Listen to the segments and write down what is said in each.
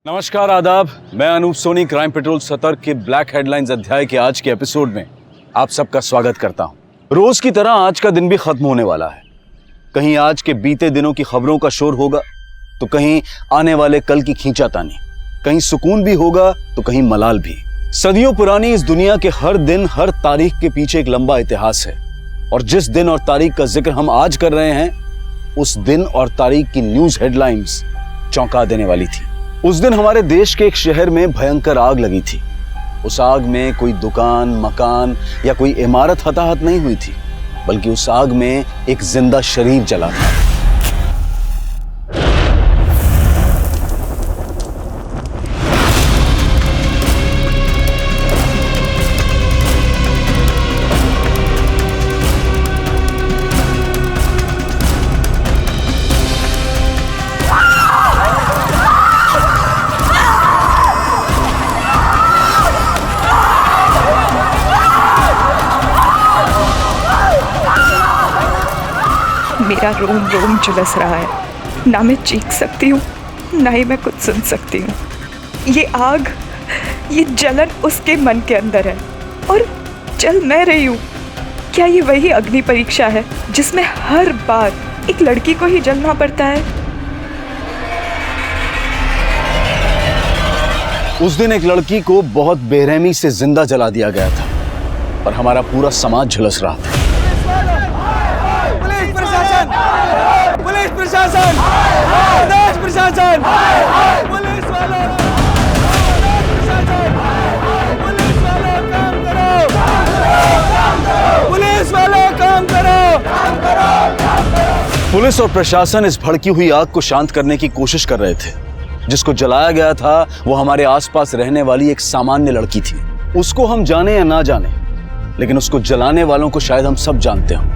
नमस्कार, आदाब। मैं अनूप सोनी क्राइम पेट्रोल सतर्क के ब्लैक हेडलाइंस अध्याय के आज के एपिसोड में आप सबका स्वागत करता हूं। रोज की तरह आज का दिन भी खत्म होने वाला है। कहीं आज के बीते दिनों की खबरों का शोर होगा तो कहीं आने वाले कल की खींचातानी, कहीं सुकून भी होगा तो कहीं मलाल भी। सदियों पुरानी इस दुनिया के हर दिन हर तारीख के पीछे एक लंबा इतिहास है और जिस दिन और तारीख का जिक्र हम आज कर रहे हैं उस दिन और तारीख की न्यूज हेडलाइंस चौंका देने वाली थी। उस दिन हमारे देश के एक शहर में भयंकर आग लगी थी। उस आग में कोई दुकान, मकान या कोई इमारत हताहत नहीं हुई थी, बल्कि उस आग में एक जिंदा शरीर जला था। मेरा रोम रोम झुलस रहा है। ना मैं चीख सकती हूँ, ना ही मैं कुछ सुन सकती हूँ। ये आग, ये जलन उसके मन के अंदर है और जल मैं रही हूँ। क्या ये वही अग्नि परीक्षा है जिसमें हर बार एक लड़की को ही जलना पड़ता है? उस दिन एक लड़की को बहुत बेरहमी से जिंदा जला दिया गया था और हमारा पूरा समाज झुलस रहा था। पुलिस प्रशासन, प्रदेश प्रशासन, पुलिस वालों, पुलिस वालों काम करो, पुलिस वालों काम करो। पुलिस और प्रशासन इस भड़की हुई आग को शांत करने की कोशिश कर रहे थे। जिसको जलाया गया था वो हमारे आसपास रहने वाली एक सामान्य लड़की थी। उसको हम जाने या ना जाने, लेकिन उसको जलाने वालों को शायद हम सब जानते हों।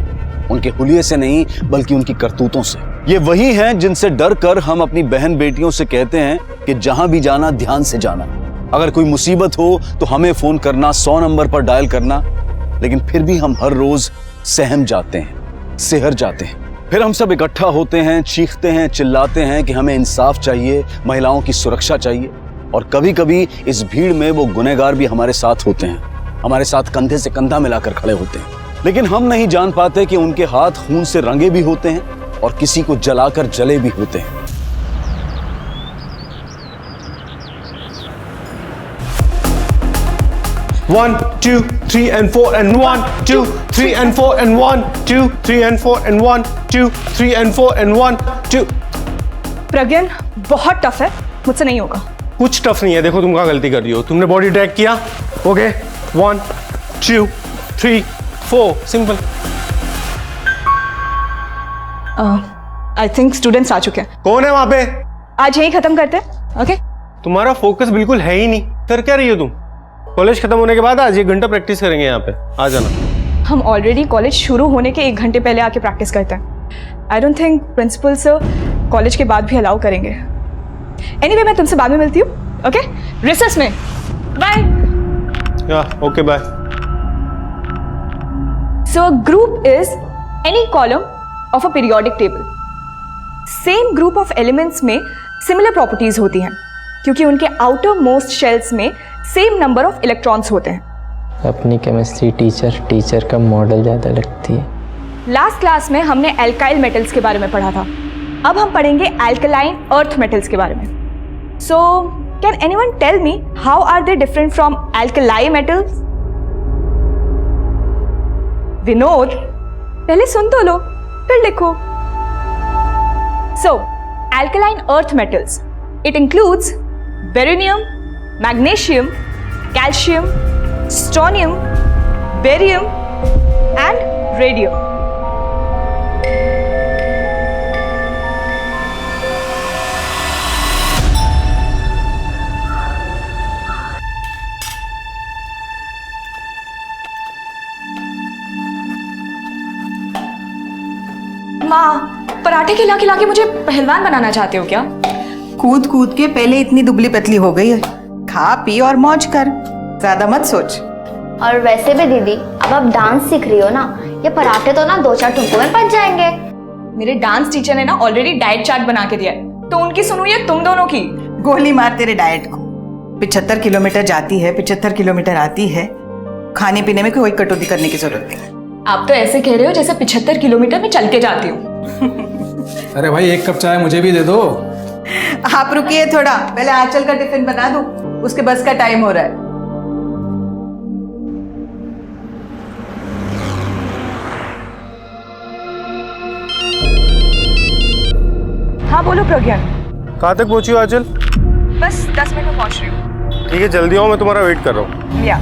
उनके हुलिये से नहीं बल्कि उनकी करतूतों से। ये वही हैं जिनसे डर कर हम अपनी बहन बेटियों से कहते हैं कि जहां भी जाना ध्यान से जाना। अगर कोई मुसीबत हो तो हमें फोन करना, 100 नंबर पर डायल करना। लेकिन फिर भी हम हर रोज सहम जाते हैं, सिहर जाते हैं। फिर हम सब इकट्ठा होते हैं, चीखते हैं, चिल्लाते हैं कि हमें इंसाफ चाहिए, महिलाओं की सुरक्षा चाहिए। और कभी कभी इस भीड़ में वो गुनहगार भी हमारे साथ होते हैं, हमारे साथ कंधे से कंधा मिलाकर खड़े होते हैं। लेकिन हम नहीं जान पाते कि उनके हाथ खून से रंगे भी होते हैं और किसी को जलाकर जले भी होते हैं। One, two, three and four and 1, 2, 3 and 4 and 1, 2, 3 and 4 and 1, 2, 3 and 4 and 1, 2। प्रज्ञान, बहुत टफ है, मुझसे नहीं होगा। कुछ टफ नहीं है। देखो तुम कहाँ गलती कर रही हो। तुमने बॉडी ट्रैक किया, okay, 1, 2, 3, 4, simple. I think students आ चुके हैं। कौन है वहां पे? आज यही खत्म करते हैं, ओके? तुम्हारा फोकस बिल्कुल है ही नहीं। कर क्या रही हो तुम? कॉलेज खत्म होने के बाद आज 1 घंटा प्रैक्टिस करेंगे यहाँ पे, आ जाना। हम ऑलरेडी कॉलेज शुरू होने के 1 घंटे पहले आके प्रैक्टिस करते हैं। I don't think principal sir college के बाद भी अलाउ करेंगे। एनीवे, मैं तुमसे बाद में मिलती हूँ, ओके? रिसेस में। बाय। या okay, bye. So a group is any column of a periodic table. Same group of elements में सिमिलर प्रॉपर्टीज होती हैं क्योंकि उनके आउटर मोस्ट शेल्स में सेम नंबर ऑफ इलेक्ट्रॉन्स होते हैं। अपनी केमिस्ट्री टीचर का मॉडल ज़्यादा लगती है। लास्ट क्लास में हमने एल्काइल मेटल्स के बारे में पढ़ा था। अब हम पढ़ेंगे एल्कलाइन अर्थ मेटल्स के बारे में। So can anyone tell me how are they different from alkali metals? Vinod, पहले सुन तो लो फिर लिखो। So alkaline earth metals, it includes beryllium, magnesium, calcium, strontium, barium and radium. माँ, पराठे खिला खिला के मुझे पहलवान बनाना चाहते हो क्या? कूद कूद के पहले इतनी दुबली पतली हो गई है। खा पी और मौज कर, ज्यादा मत सोच। और वैसे भी दीदी, अब आप डांस सीख रही हो ना, ये पराठे तो ना 2-4 टुकड़ों में पच जाएंगे। मेरे डांस टीचर ने ना ऑलरेडी डाइट चार्ट बना के दिया है, तो उनकी सुनो या तुम दोनों की? गोली मार तेरे डाइट को। 75 किलोमीटर जाती है, 75 किलोमीटर आती है, खाने पीने में कोई कटौती करने की जरूरत नहीं। आप तो ऐसे कह रहे हो जैसे 75 किलोमीटर में चल के जाती हूँ। अरे भाई 1 कप चाय मुझे भी दे दो। आप रुकिए थोड़ा, पहले आंचल का टिफिन बना दो, उसके बस का टाइम हो रहा है। हाँ बोलो प्रज्ञान। कहाँ तक पहुंची हो आंचल? बस 10 मिनट में पहुंच रही हूँ। ठीक है, जल्दी आओ, मैं तुम्हारा वेट कर रहा हूँ। या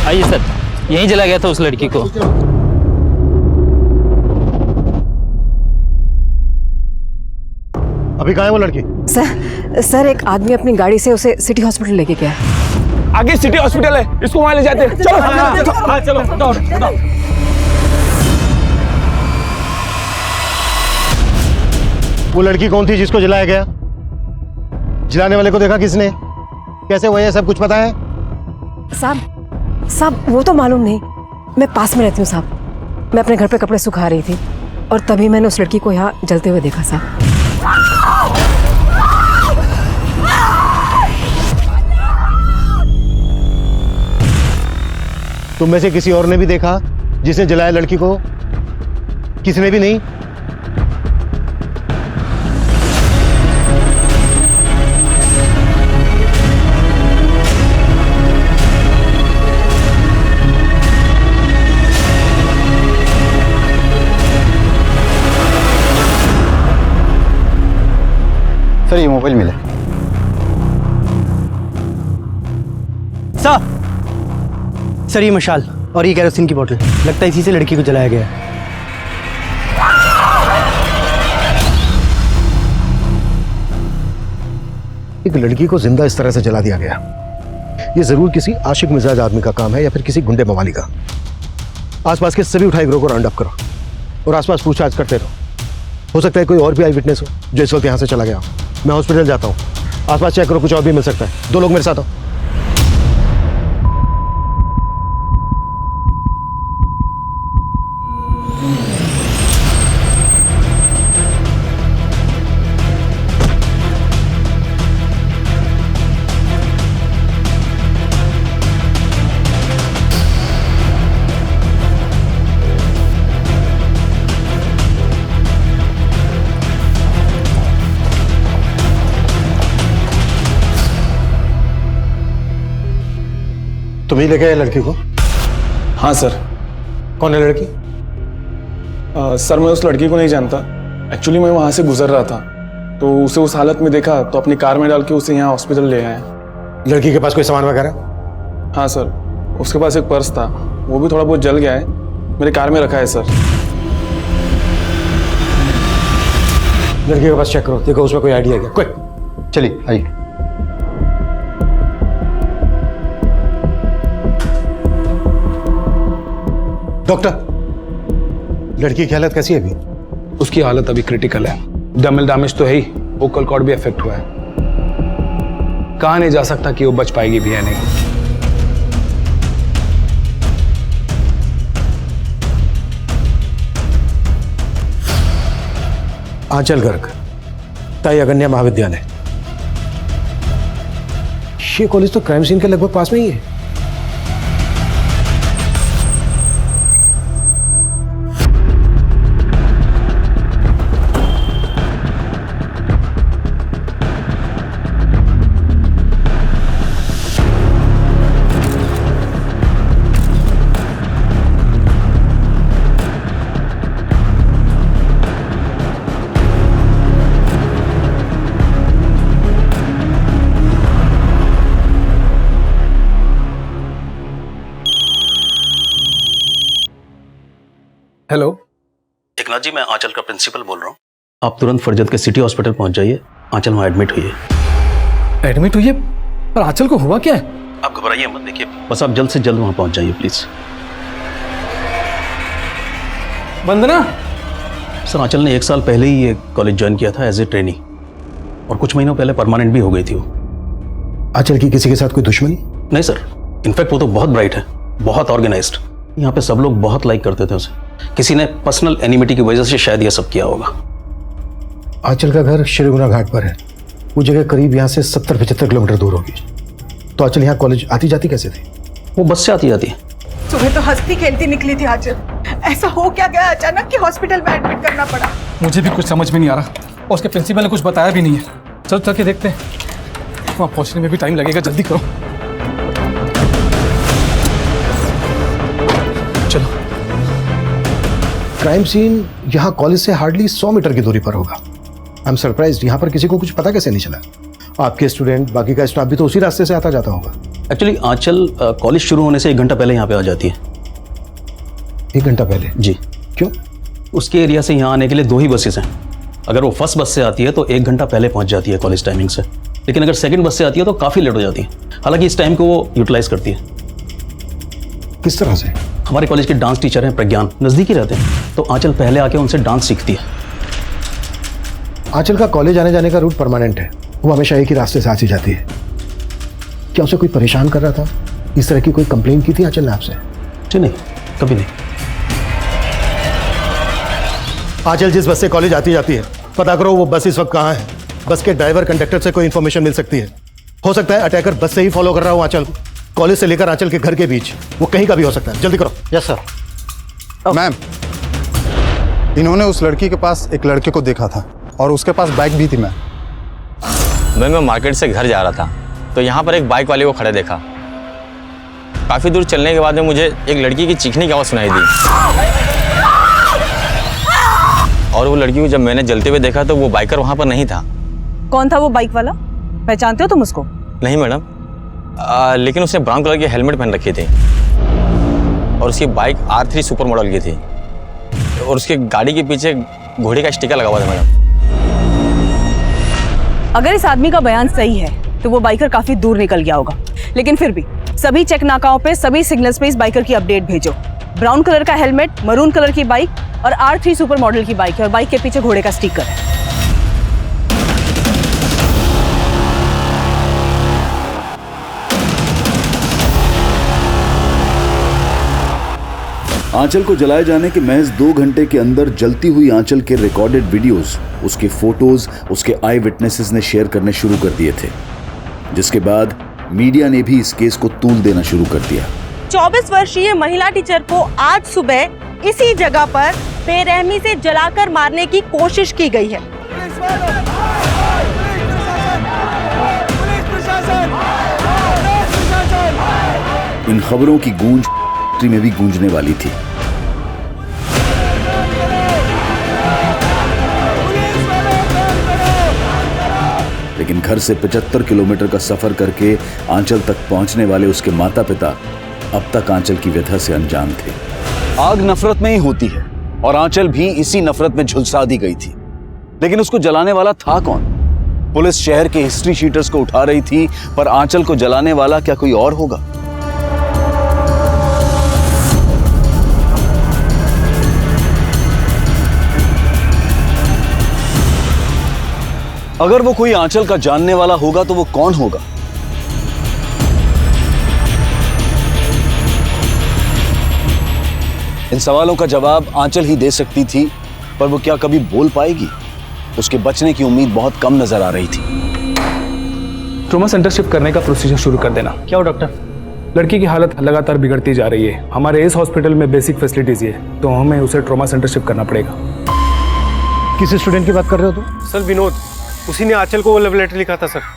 आइए सर, यहीं चला गया था उस लड़की को। अभी कहाँ है वो लड़की? सर एक आदमी अपनी गाड़ी से उसे सिटी हॉस्पिटल लेके गया। आगे सिटी हॉस्पिटल है, इसको वहां ले जाते हैं। चलो हाँ, चलो दौड़। वो लड़की कौन थी जिसको जलाया गया? जलाने वाले को देखा किसने? कैसे हुआ, ये सब कुछ पता है? साहब वो तो मालूम नहीं, मैं पास में रहती हूँ साहब। मैं अपने घर पे कपड़े सुखा रही थी और तभी मैंने उस लड़की को यहाँ जलते हुए देखा साहब। तुम में से किसी और ने भी देखा जिसने जलाया लड़की को? किसने भी नहीं? सर ये मोबाइल मिला। सर ये मशाल और ये केरोसिन की बोतल, लगता है इसी से लड़की को जलाया गया है। एक लड़की को जिंदा इस तरह से जला दिया गया, ये जरूर किसी आशिक मिजाज आदमी का काम है या फिर किसी गुंडे मवाली का। आसपास के सभी उठाई गिरोह को राउंड अप करो और आसपास पूछताछ करते रहो। हो सकता है कोई और भी आई विटनेस हो जो इस वक्त यहाँ से चला गया हो। मैं हॉस्पिटल जाता हूँ, आसपास चेक करो, कुछ और भी मिल सकता है। 2 लोग मेरे साथ आओ। तुम ही लेके आए लड़की को? हाँ सर। कौन है लड़की? सर मैं उस लड़की को नहीं जानता। एक्चुअली मैं वहाँ से गुजर रहा था तो उसे उस हालत में देखा तो अपनी कार में डाल के उसे यहाँ हॉस्पिटल ले आए। लड़की के पास कोई सामान वगैरह? हाँ सर, उसके पास एक पर्स था, वो भी थोड़ा बहुत जल गया है, मेरे कार में रखा है सर। लड़की के पास चेक करो, देखो उसमें कोई आइडिया क्या। कोई चलिए आइए। डॉक्टर, लड़की की हालत कैसी है अभी? उसकी हालत अभी क्रिटिकल है। डमल डैमेज तो है ही, वोकल कॉर्ड भी अफेक्ट हुआ है। कहा नहीं जा सकता कि वो बच पाएगी भी या नहीं। आंचल गर्ग, ताई अगन्या महाविद्यालय। ये कॉलेज तो क्राइम सीन के लगभग पास में ही है। हेलो, एकनाथ जी, मैं आंचल का प्रिंसिपल बोल रहा हूँ। आप तुरंत फरजत के सिटी हॉस्पिटल पहुंच जाइए। आंचल वहाँ एडमिट हुई है। एडमिट हुई है? पर आंचल को हुआ क्या है? आप घबराइए मत, देखिए बस आप जल्द से जल्द वहाँ पहुंच जाइए प्लीज। वंदना, सर, आंचल ने 1 साल पहले ही ये कॉलेज ज्वाइन किया था एज ए ट्रेनी, और कुछ महीनों पहले परमानेंट भी हो गई थी वो। आंचल की किसी के साथ कोई दुश्मनी? नहीं सर, इनफैक्ट वो तो बहुत ब्राइट है, बहुत ऑर्गेनाइज्ड। यहाँ पे सब लोग बहुत लाइक करते थे उसे। किसी ने पर्सनल एनिमिटी की वजह से शायद ये सब किया होगा। आंचल का घर श्रीगुना घाट पर है। वो जगह करीब यहाँ से 70-75 किलोमीटर दूर होगी। तो आंचल यहाँ कॉलेज आती जाती कैसे थी? वो बस से आती जाती है। सुबह तो हंसती खेलती निकली थी आंचल, ऐसा हो क्या गया अचानक कि हॉस्पिटल में एडमिट करना पड़ा? मुझे भी कुछ समझ में नहीं आ रहा, और उसके प्रिंसिपल ने कुछ बताया भी नहीं है। चलो चल के देखते हैं, वहाँ पहुँचने में भी टाइम लगेगा, जल्दी करो। चलो। क्राइम सीन यहाँ कॉलेज से हार्डली 100 मीटर की दूरी पर होगा। आई एम सरप्राइज्ड, यहाँ पर किसी को कुछ पता कैसे नहीं चला? आपके स्टूडेंट, बाकी का स्टाफ भी तो उसी रास्ते से आता जाता होगा। एक्चुअली आंचल कॉलेज शुरू होने से 1 घंटा पहले यहाँ पे आ जाती है। 1 घंटा पहले? जी। क्यों? उसके एरिया से यहाँ आने के लिए 2 ही बसेस हैं। अगर वो फर्स्ट बस से आती है तो 1 घंटा पहले पहुँच जाती है कॉलेज टाइमिंग से, लेकिन अगर सेकंड बस से आती है तो काफ़ी लेट हो जाती है। हालांकि इस टाइम को वो यूटिलाइज करती है। किस तरह से? हमारे कॉलेज के डांस टीचर हैं प्रज्ञान, नज़दीक ही रहते हैं, तो आंचल पहले आके उनसे डांस सीखती है। आंचल का कॉलेज आने जाने का रूट परमानेंट है, वो हमेशा एक ही रास्ते से आती जाती है। क्या उसे कोई परेशान कर रहा था? इस तरह की कोई कंप्लेन की थी आंचल ने आपसे? जी नहीं, कभी नहीं। आंचल जिस बस से कॉलेज आती जाती है, पता करो वो बस इस वक्त कहाँ है। बस के ड्राइवर, कंडक्टर से कोई इन्फॉर्मेशन मिल सकती है। हो सकता है अटैकर बस से ही फॉलो कर रहा हो आंचल को। कॉलेज से लेकर आंचल के घर के बीच, वो कहीं का भी हो सकता है। जल्दी करो। Yes sir. मैम, इन्होंने उस लड़की के पास एक लड़के को देखा था और उसके पास बाइक भी थी। मैं मार्केट से घर जा रहा था तो यहाँ पर एक बाइक वाले को खड़े देखा। काफ़ी दूर चलने के बाद में मुझे एक लड़की की चीखने की आवाज़ सुनाई दी, और वो लड़की को जब मैंने जलते हुए देखा तो वो बाइकर वहाँ पर नहीं था। कौन था वो बाइक वाला? पहचानते हो तुम उसको? नहीं मैडम, लेकिन उसने ब्राउन कलर की हेलमेट पहन रखी थी और उसकी बाइक R3 सुपर मॉडल की थी, और उसकी गाड़ी के पीछे घोड़े का स्टिकर लगा हुआ था मैडम। अगर इस आदमी का बयान सही है तो वो बाइकर काफी दूर निकल गया होगा, लेकिन फिर भी सभी चेक नाकाओं पे, सभी सिग्नल्स पे इस बाइकर की अपडेट भेजो। ब्राउन कलर का हेलमेट, मरून कलर की बाइक और R3 सुपर मॉडल की बाइक है, और बाइक के पीछे घोड़े का स्टिकर है। आंचल को जलाए जाने के महज 2 घंटे के अंदर जलती हुई आंचल के रिकॉर्डेड वीडियोस, उसके फोटोज, उसके आई विटनेसेस ने शेयर करने शुरू कर दिए थे, जिसके बाद मीडिया ने भी इस केस को तूल देना शुरू कर दिया। 24 वर्षीय महिला टीचर को आज सुबह इसी जगह पर बेरहमी से जलाकर मारने की कोशिश की गई है। इन खबरों की गूंज में भी गूंजने वाली थी। लेकिन घर से 75 किलोमीटर का सफर करके आंचल तक पहुंचने वाले उसके माता पिता अब तक आंचल की व्यथा से अनजान थे। आग नफरत में ही होती है, और आंचल भी इसी नफरत में झुलसा दी गई थी। लेकिन उसको जलाने वाला था कौन? पुलिस शहर के हिस्ट्री शीटर्स को उठा रही थी, पर आंचल को जलाने वाला क्या कोई और होगा? अगर वो कोई आंचल का जानने वाला होगा तो वो कौन होगा? इन सवालों का जवाब आंचल ही दे सकती थी, पर वो क्या कभी बोल पाएगी? उसके बचने की उम्मीद बहुत कम नजर आ रही थी। ट्रॉमा सेंटर शिफ्ट करने का प्रोसीजर शुरू कर देना। क्या हो डॉक्टर? लड़की की हालत लगातार बिगड़ती जा रही है। हमारे इस हॉस्पिटल में बेसिक फैसिलिटीज ही है, तो हमें उसे ट्रॉमा सेंटर शिफ्ट करना पड़ेगा। किस स्टूडेंट की बात कर रहे हो तुम? सर विनोद, उसी ने आंचल को वो लव लेटर लिखा था सर।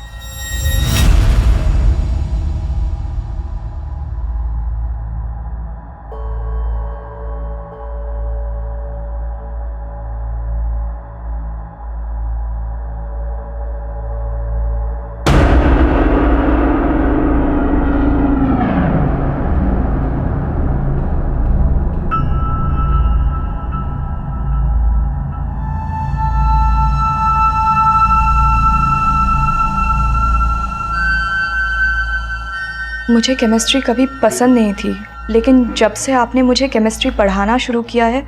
मुझे केमिस्ट्री कभी पसंद नहीं थी, लेकिन जब से आपने मुझे केमिस्ट्री पढ़ाना शुरू किया है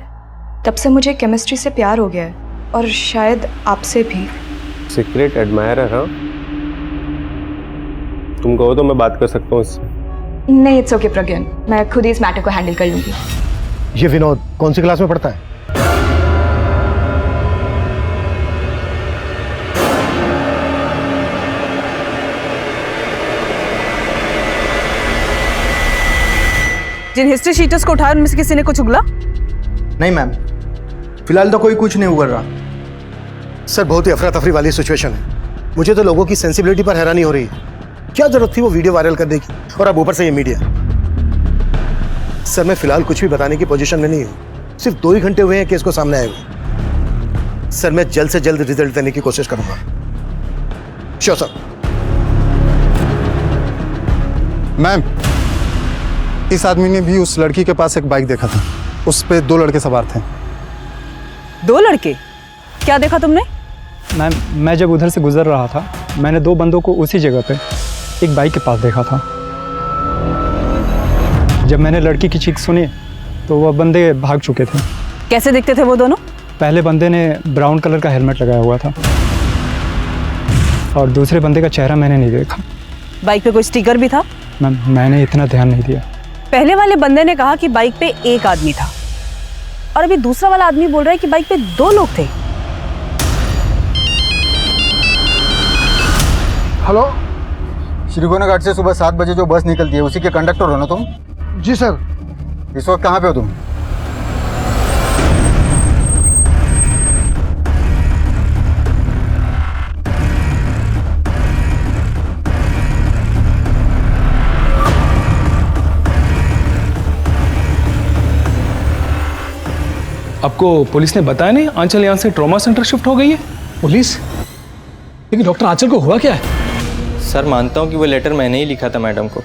तब से मुझे केमिस्ट्री से प्यार हो गया है, और शायद आपसे भी। Secret admirer? हाँ, तुम कहो तो मैं बात कर सकता हूँ इससे। नहीं, इट्स ओके प्रज्ञान, मैं खुद ही इस मैटर को हैंडल कर लूँगी। ये विनोद कौन सी क्लास में पढ़ता है? जिन हिस्ट्री शीटर्स को उठाया उनमें से किसी ने कुछ उगला? नहीं मैम, फिलहाल तो कोई कुछ नहीं उगल रहा। सर बहुत ही अफरा तफरी वाली सिचुएशन है। मुझे तो लोगों की सेंसिबिलिटी पर हैरानी हो रही है। क्या जरूरत थी वो वीडियो वायरल करने की, और अब ऊपर से ये मीडिया। सर मैं फिलहाल कुछ भी बताने की पोजीशन में नहीं हूँ। सिर्फ 2 ही घंटे हुए हैं केस को सामने आए हुए। सर मैं जल्द से जल्द रिजल्ट देने की कोशिश करूंगा। Sure sir. मैम, इस आदमी ने भी उस लड़की के पास एक बाइक देखा था। उस पे 2 लड़के सवार थे। 2 लड़के? क्या देखा तुमने? मैम, मैं जब उधर से गुजर रहा था मैंने 2 बंदों को उसी जगह पे एक बाइक के पास देखा था। जब मैंने लड़की की चीख सुनी तो वह बंदे भाग चुके थे। कैसे दिखते थे वो दोनों? पहले बंदे ने ब्राउन कलर का हेलमेट लगाया हुआ था, और दूसरे बंदे का चेहरा मैंने नहीं देखा। बाइक पे कोई स्टिकर भी था? मैम, मैंने इतना ध्यान नहीं दिया। पहले वाले बंदे ने कहा कि बाइक पे एक आदमी था, और अभी दूसरा वाला आदमी बोल रहा है कि बाइक पे 2 लोग थे। हेलो, श्रीगोना घाट से सुबह 7 बजे जो बस निकलती है उसी के कंडक्टर हो ना तुम? जी सर। इस वक्त कहाँ पे हो तुम? आपको पुलिस ने बताया नहीं आंचल यहाँ से ट्रॉमा सेंटर शिफ्ट हो गई है? पुलिस? लेकिन डॉक्टर आंचल को हुआ क्या है? सर मानता हूँ कि वो लेटर मैंने ही लिखा था मैडम को,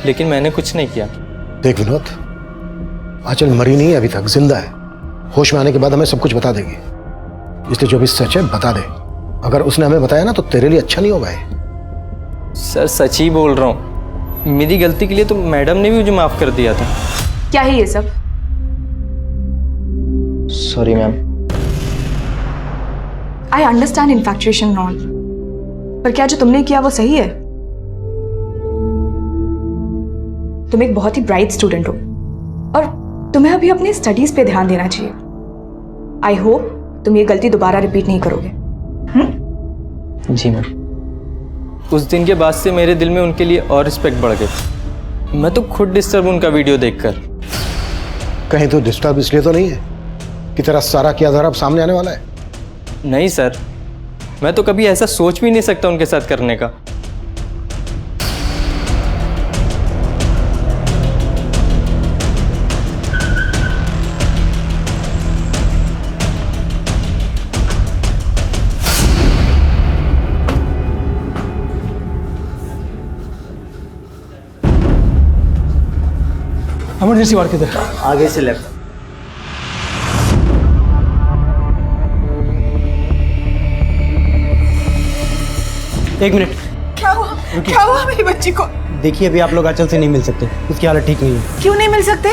लेकिन मैंने कुछ नहीं किया। देख विनोद, आंचल मरी नहीं है अभी तक, जिंदा है। होश में आने के बाद हमें सब कुछ बता देगी, इसलिए जो भी सच है बता दे। अगर उसने हमें बताया ना तो तेरे लिए अच्छा नहीं होगा। सर सच ही बोल रहा हूँ, मेरी गलती के लिए तो मैडम ने भी मुझे माफ कर दिया था। क्या है ये सब? Sorry ma'am. I understand इन्फैक्चुएशन and all, पर क्या जो तुमने किया वो सही है? तुम एक बहुत ही ब्राइट स्टूडेंट हो, और तुम्हें अभी अपनी स्टडीज पे ध्यान देना चाहिए। आई होप तुम ये गलती दोबारा रिपीट नहीं करोगे। जी मैम। उस दिन के बाद से मेरे दिल में उनके लिए और रिस्पेक्ट बढ़ गई। मैं तो खुद डिस्टर्ब उनका वीडियो देखकर। कहीं तो डिस्टर्ब इसलिए तो नहीं है कि तेरा सारा किया धरा अब सामने आने वाला है? नहीं सर, मैं तो कभी ऐसा सोच भी नहीं सकता उनके साथ करने का। इमरजेंसी वार्ड किधर? आगे से लेफ्ट। एक मिनट। क्या हुआ? क्या हुआ मेरी बच्ची को? देखिए, अभी आप लोग आंचल से नहीं मिल सकते, उसकी हालत ठीक नहीं है। क्यों नहीं मिल सकते?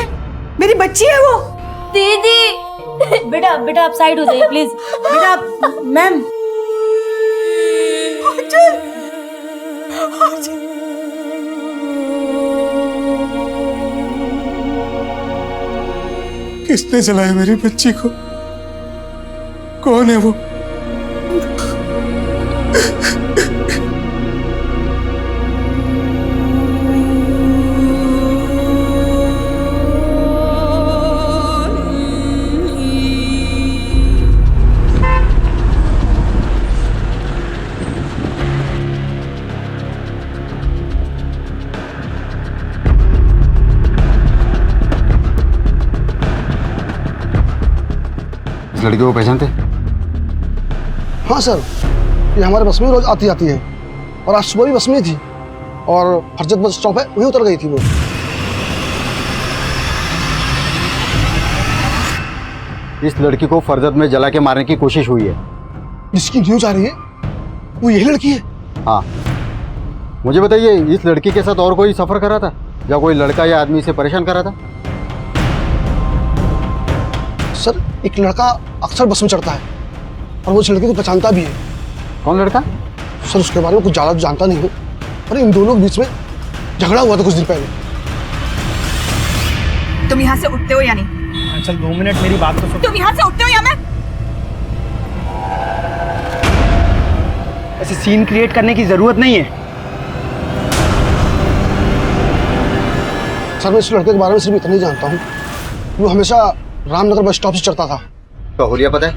मेरी बच्ची है वो। दीदी बेटा बेटा आप साइड हो जाइए प्लीज। बेटा मैम आंचल, आंचल। किसने जलाया मेरी बच्ची को? कौन है वो? लड़की को पहचानते? हाँ सर, ये हमारे बस में रोज आती आती है और आज सुबह भी बस में थी और फरजत बस स्टॉप है वहीं उतर गई थी वो। इस लड़की को फरजत में जला के मारने की कोशिश हुई है। जिसकी न्यूज आ रही है वो यही लड़की है? हाँ। मुझे बताइए, इस लड़की के साथ और कोई सफर कर रहा था या कोई लड़का या आदमी इसे परेशान कर रहा था? सर, एक लड़का अक्सर बस में चढ़ता है और वो उस लड़के को पहचानता भी है। कौन लड़का? सर, उसके बारे में कुछ ज़्यादा जानता नहीं हूँ, पर इन दोनों के बीच में झगड़ा हुआ था कुछ दिन पहले। तुम यहाँ से उठते हो या नहीं? चल 2 मिनट मेरी बात तो सुन। तुम यहाँ से उठते हो या मैं? ऐसे सीन क्रिएट करने की जरूरत नहीं है। सर, मैं इस लड़के के बारे में सिर्फ इतना ही जानता हूँ, वो हमेशा रामनगर बस स्टॉप से चढ़ता था। तो हुलिया पता है?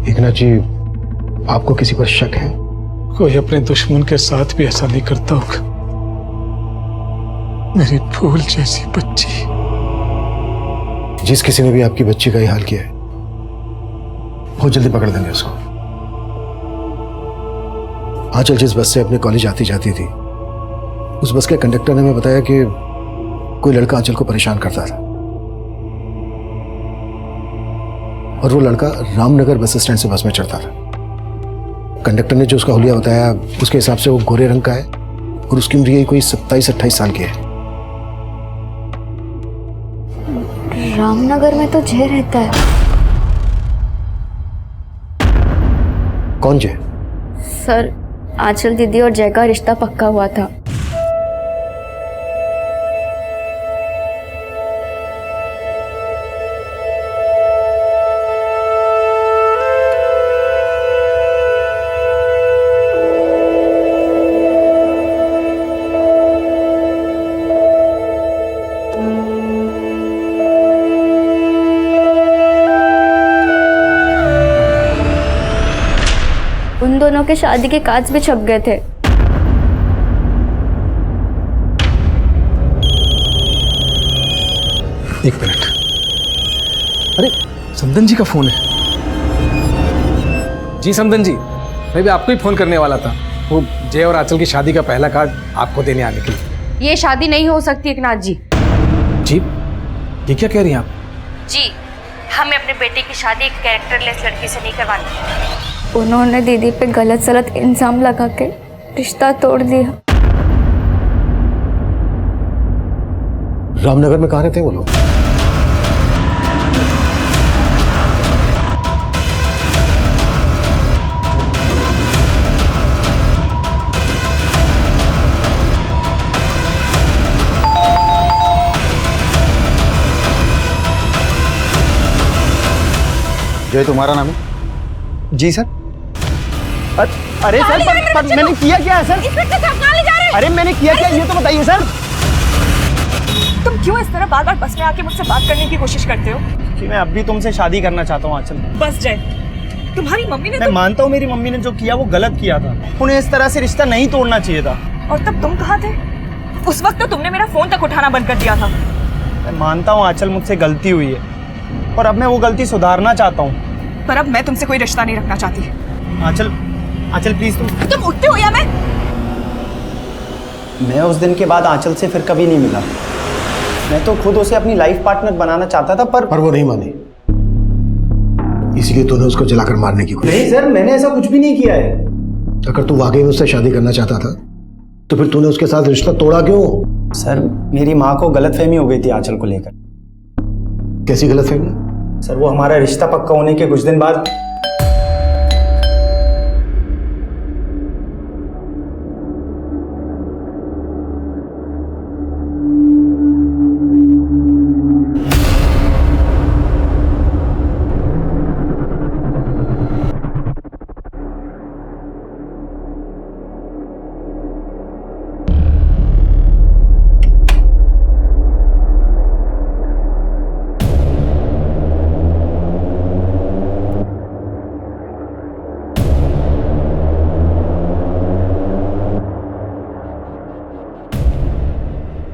एकनाथ जी, आपको किसी पर शक है? कोई अपने दुश्मन के साथ भी ऐसा नहीं करता होगा। मेरी फूल जैसी बच्ची। जिस किसी ने भी आपकी बच्ची का ये हाल किया है, बहुत जल्दी पकड़ देंगे उसको। आंचल जिस बस से अपने कॉलेज आती जाती थी, उस बस के कंडक्टर ने हमें बताया कि कोई लड़का आंचल को परेशान करता था और वो लड़का रामनगर बस स्टैंड से बस में चढ़ता था। कंडक्टर ने जो उसका हुलिया बताया, उसके हिसाब से वो गोरे रंग का है और उसकी उम्र यही कोई 27-28 साल की है। रामनगर में तो जय रहता है। कौन जय? सर, आंचल दीदी और जय का रिश्ता पक्का हुआ था। उन दोनों के शादी के कार्ड्स भी छप गए थे। एक मिनट। अरे समदन जी का फोन है। जी समदन जी, मैं भी आपको ही फोन करने वाला था। वो जय और आंचल की शादी का पहला कार्ड आपको देने आने के लिए। ये शादी नहीं हो सकती एकनाथ जी। जी, ये क्या कह रही हैं आप? जी, हमें अपने बेटे की शादी एक कैरेक्टरलेस लड़की से नहीं करवानी। उन्होंने दीदी पे गलत सलत इल्जाम लगा के रिश्ता तोड़ दिया। रामनगर में कहाँ रहते हैं वो लोग? जय तुम्हारा नाम है? जी सर। अरे सर, पर मैंने किया क्या है सर? अरे मैंने किया क्या, ये तो बताइए सर। तुम क्यों इस तरह बार बार बस में आके मुझसे बात करने की कोशिश करते हो? कि मैं अब भी तुमसे शादी करना चाहता हूँ आंचल। बस जय, तुम्हारी मम्मी ने मैं मानता हूँ मेरी मम्मी ने जो किया वो गलत किया था। उन्हें इस तरह से रिश्ता नहीं तोड़ना चाहिए था। और तब तुम कहाँ थे? उस वक्त तो तुमने मेरा फोन तक उठाना बंद कर दिया था। मैं मानता हूँ आंचल, मुझसे गलती हुई है और अब मैं वो गलती सुधारना चाहता हूँ। पर अब मैं तुमसे कोई रिश्ता नहीं रखना चाहती। आंचल, आंचल प्लीज तुम उठते हो या मैं? मैं उस दिन के बाद आंचल से फिर कभी नहीं मिला। मैं तो खुद उसे अपनी लाइफ पार्टनर बनाना चाहता था, पर वो नहीं मानी, इसीलिए तूने उसको जलाकर मारने की कोशिश। नहीं सर, मैंने ऐसा कुछ भी नहीं किया है। अगर तू वाकई में उससे शादी करना चाहता था तो फिर तूने उसके साथ रिश्ता तोड़ा क्यों? सर, मेरी माँ को गलतफहमी हो गई थी आंचल को लेकर। कैसी गलतफहमी? सर, वो हमारा रिश्ता पक्का होने के कुछ दिन बाद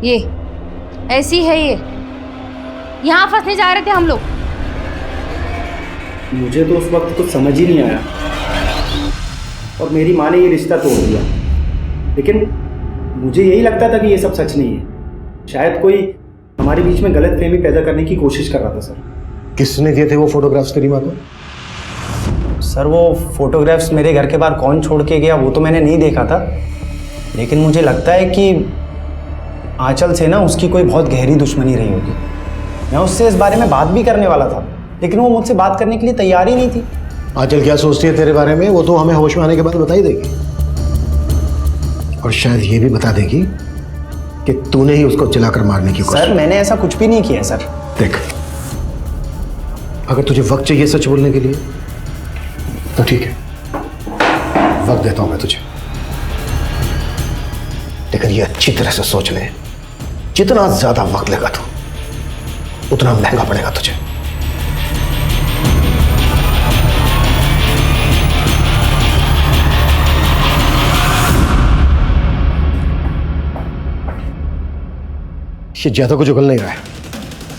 ये ऐसी है, ये यहाँ फंसने जा रहे थे हम लोग। मुझे तो उस वक्त कुछ समझ ही नहीं आया और मेरी माँ ने ये रिश्ता तोड़ दिया। लेकिन मुझे यही लगता था कि ये सब सच नहीं है। शायद कोई हमारे बीच में गलतफहमी पैदा करने की कोशिश कर रहा था। सर, किसने दिए थे वो फोटोग्राफ्स तेरी माँ को? सर, वो फोटोग्राफ्स मेरे घर के बाहर कौन छोड़ के गया वो तो मैंने नहीं देखा था, लेकिन मुझे लगता है कि आंचल से ना उसकी कोई बहुत गहरी दुश्मनी रही होगी। मैं उससे इस बारे में बात भी करने वाला था, लेकिन वो मुझसे बात करने के लिए तैयार ही नहीं थी। आंचल क्या सोचती है तेरे बारे में वो तो हमें होश में आने के बाद बता ही देगी, और शायद ये भी बता देगी कि तूने ही उसको जलाकर मारने की कोशिश। सर, मैंने ऐसा कुछ भी नहीं किया है। सर देख, अगर तुझे वक्त चाहिए सच बोलने के लिए तो ठीक है, वक्त देता हूं मैं तुझे, लेकिन ये अच्छी तरह से सोच ले, जितना ज्यादा वक्त लगा तो उतना महंगा पड़ेगा तुझे। ये ज्यादा कुछ उगल नहीं रहा है।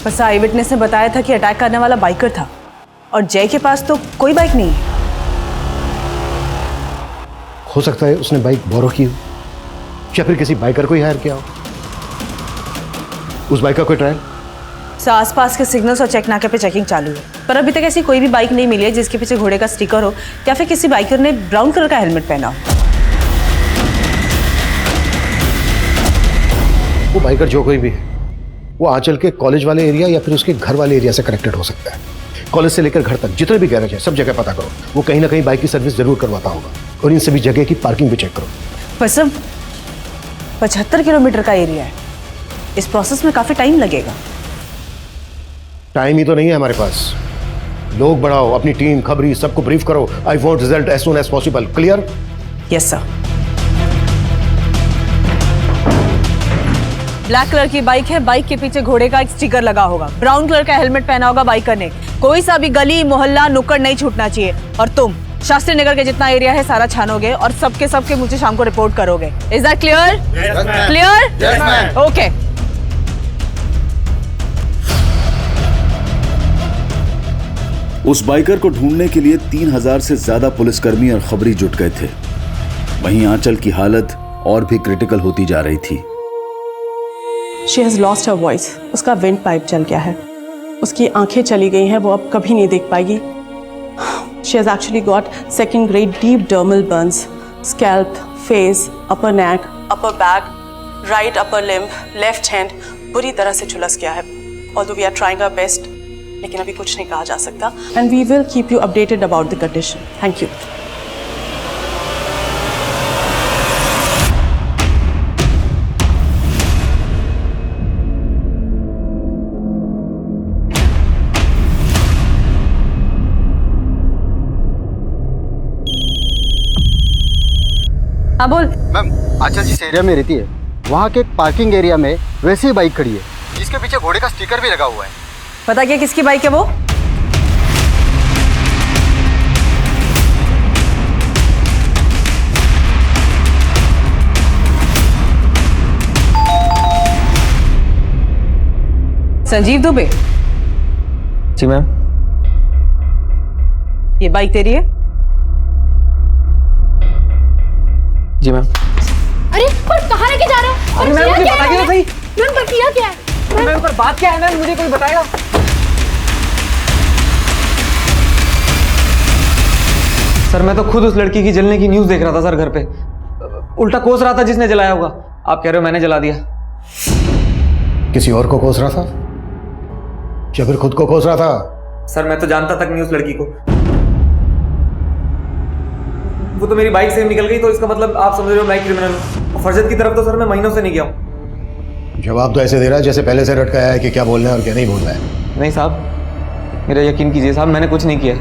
बस आई विटनेस ने बताया था कि अटैक करने वाला बाइकर था और जय के पास तो कोई बाइक नहीं है। हो सकता है उसने बाइक बोरो की हो या फिर किसी बाइकर को ही हायर किया हो। उस बाइक का कोई ट्रायल? आसपास के सिग्नल्स और चेक नाके पे चेकिंग चालू है, पर अभी तक ऐसी कोई भी बाइक नहीं मिली है जिसके पीछे घोड़े का स्टिकर हो या फिर किसी बाइकर ने ब्राउन कलर का हेलमेट पहना हो। वो बाइकर जो कोई भी है, वो आंचल के कॉलेज वाले एरिया या फिर उसके घर वाले एरिया से कनेक्टेड हो सकता है। कॉलेज से लेकर घर तक जितने भी गैरेज है सब जगह पता करो, वो कहीं ना कहीं बाइक की सर्विस जरूर करवाता होगा, और इन सभी जगह की पार्किंग भी चेक करो। बस अब 75 किलोमीटर का एरिया है, इस प्रोसेस में काफी टाइम लगेगा। टाइम ही तो नहीं है हमारे पास। लोग बढ़ाओ, अपनी टीम, खबरी, सबको ब्रीफ करो। I want result as soon as possible. Clear? Yes sir. Black colour की बाइक है, बाइक के पीछे घोड़े का एक स्टिकर लगा होगा, ब्राउन कलर का हेलमेट पहना होगा बाइकर ने। कोई सा भी गली, मोहल्ला, नुक्कड़ नहीं छूटना चाहिए। और तुम शास्त्री नगर के जितना एरिया है सारा छानोगे और सबके मुझे शाम को रिपोर्ट करोगे। Is that clear? Clear? Okay. उस बाइकर को ढूंढने के लिए 3000 से ज्यादा पुलिसकर्मी और खबरी जुट गए थे। वहीं आंचल की हालत और भी क्रिटिकल होती जा रही थी। She has lost her voice. उसका विंड पाइप चल गया है, उसकी आंखें चली गई हैं, वो अब कभी नहीं देख पाएगी। She has actually got second grade deep dermal burns, scalp, face, upper neck, upper back, right upper limb, left hand बुरी तरह से झुलस गया है। Although we are trying our best, लेकिन अभी कुछ नहीं कहा जा सकता। And we will keep you updated about the condition. Thank you. हाँ बोल। मैम, आंचल जिस एरिया में रहती है वहाँ के एक पार्किंग एरिया में वैसी ही बाइक खड़ी है जिसके पीछे घोड़े का स्टिकर भी लगा हुआ है। पता क्या किसकी बाइक है वो? संजीव दुबे। जी मैम। ये बाइक तेरी है? जी मैम। अरे पर कहाँ लेके जा रहे हो? अरे मैम, मुझे बताइए तो सही। मैम पर किया क्या है? मैम, पर बात क्या है मैम, मुझे कोई बताएगा? सर मैं तो खुद उस लड़की की जलने की न्यूज़ देख रहा था सर घर पे। उल्टा कोस रहा था जिसने जलाया होगा। आप कह रहे हो मैंने जला दिया? किसी और को कोस रहा था या फिर खुद को कोस रहा था? सर मैं तो जानता तक नहीं उस लड़की को। वो तो मेरी बाइक से निकल गई, तो इसका मतलब आप समझ रहे हो मैं क्रिमिनल हूँ। फरजत की तरफ तो सर मैं महीनों से नहीं गया हूँ। जवाब तो ऐसे दे रहा है जैसे पहले से रटकाया है कि क्या बोलना है और क्या नहीं बोलना है। नहीं साहब, मेरा यकीन कीजिए साहब, मैंने कुछ नहीं किया।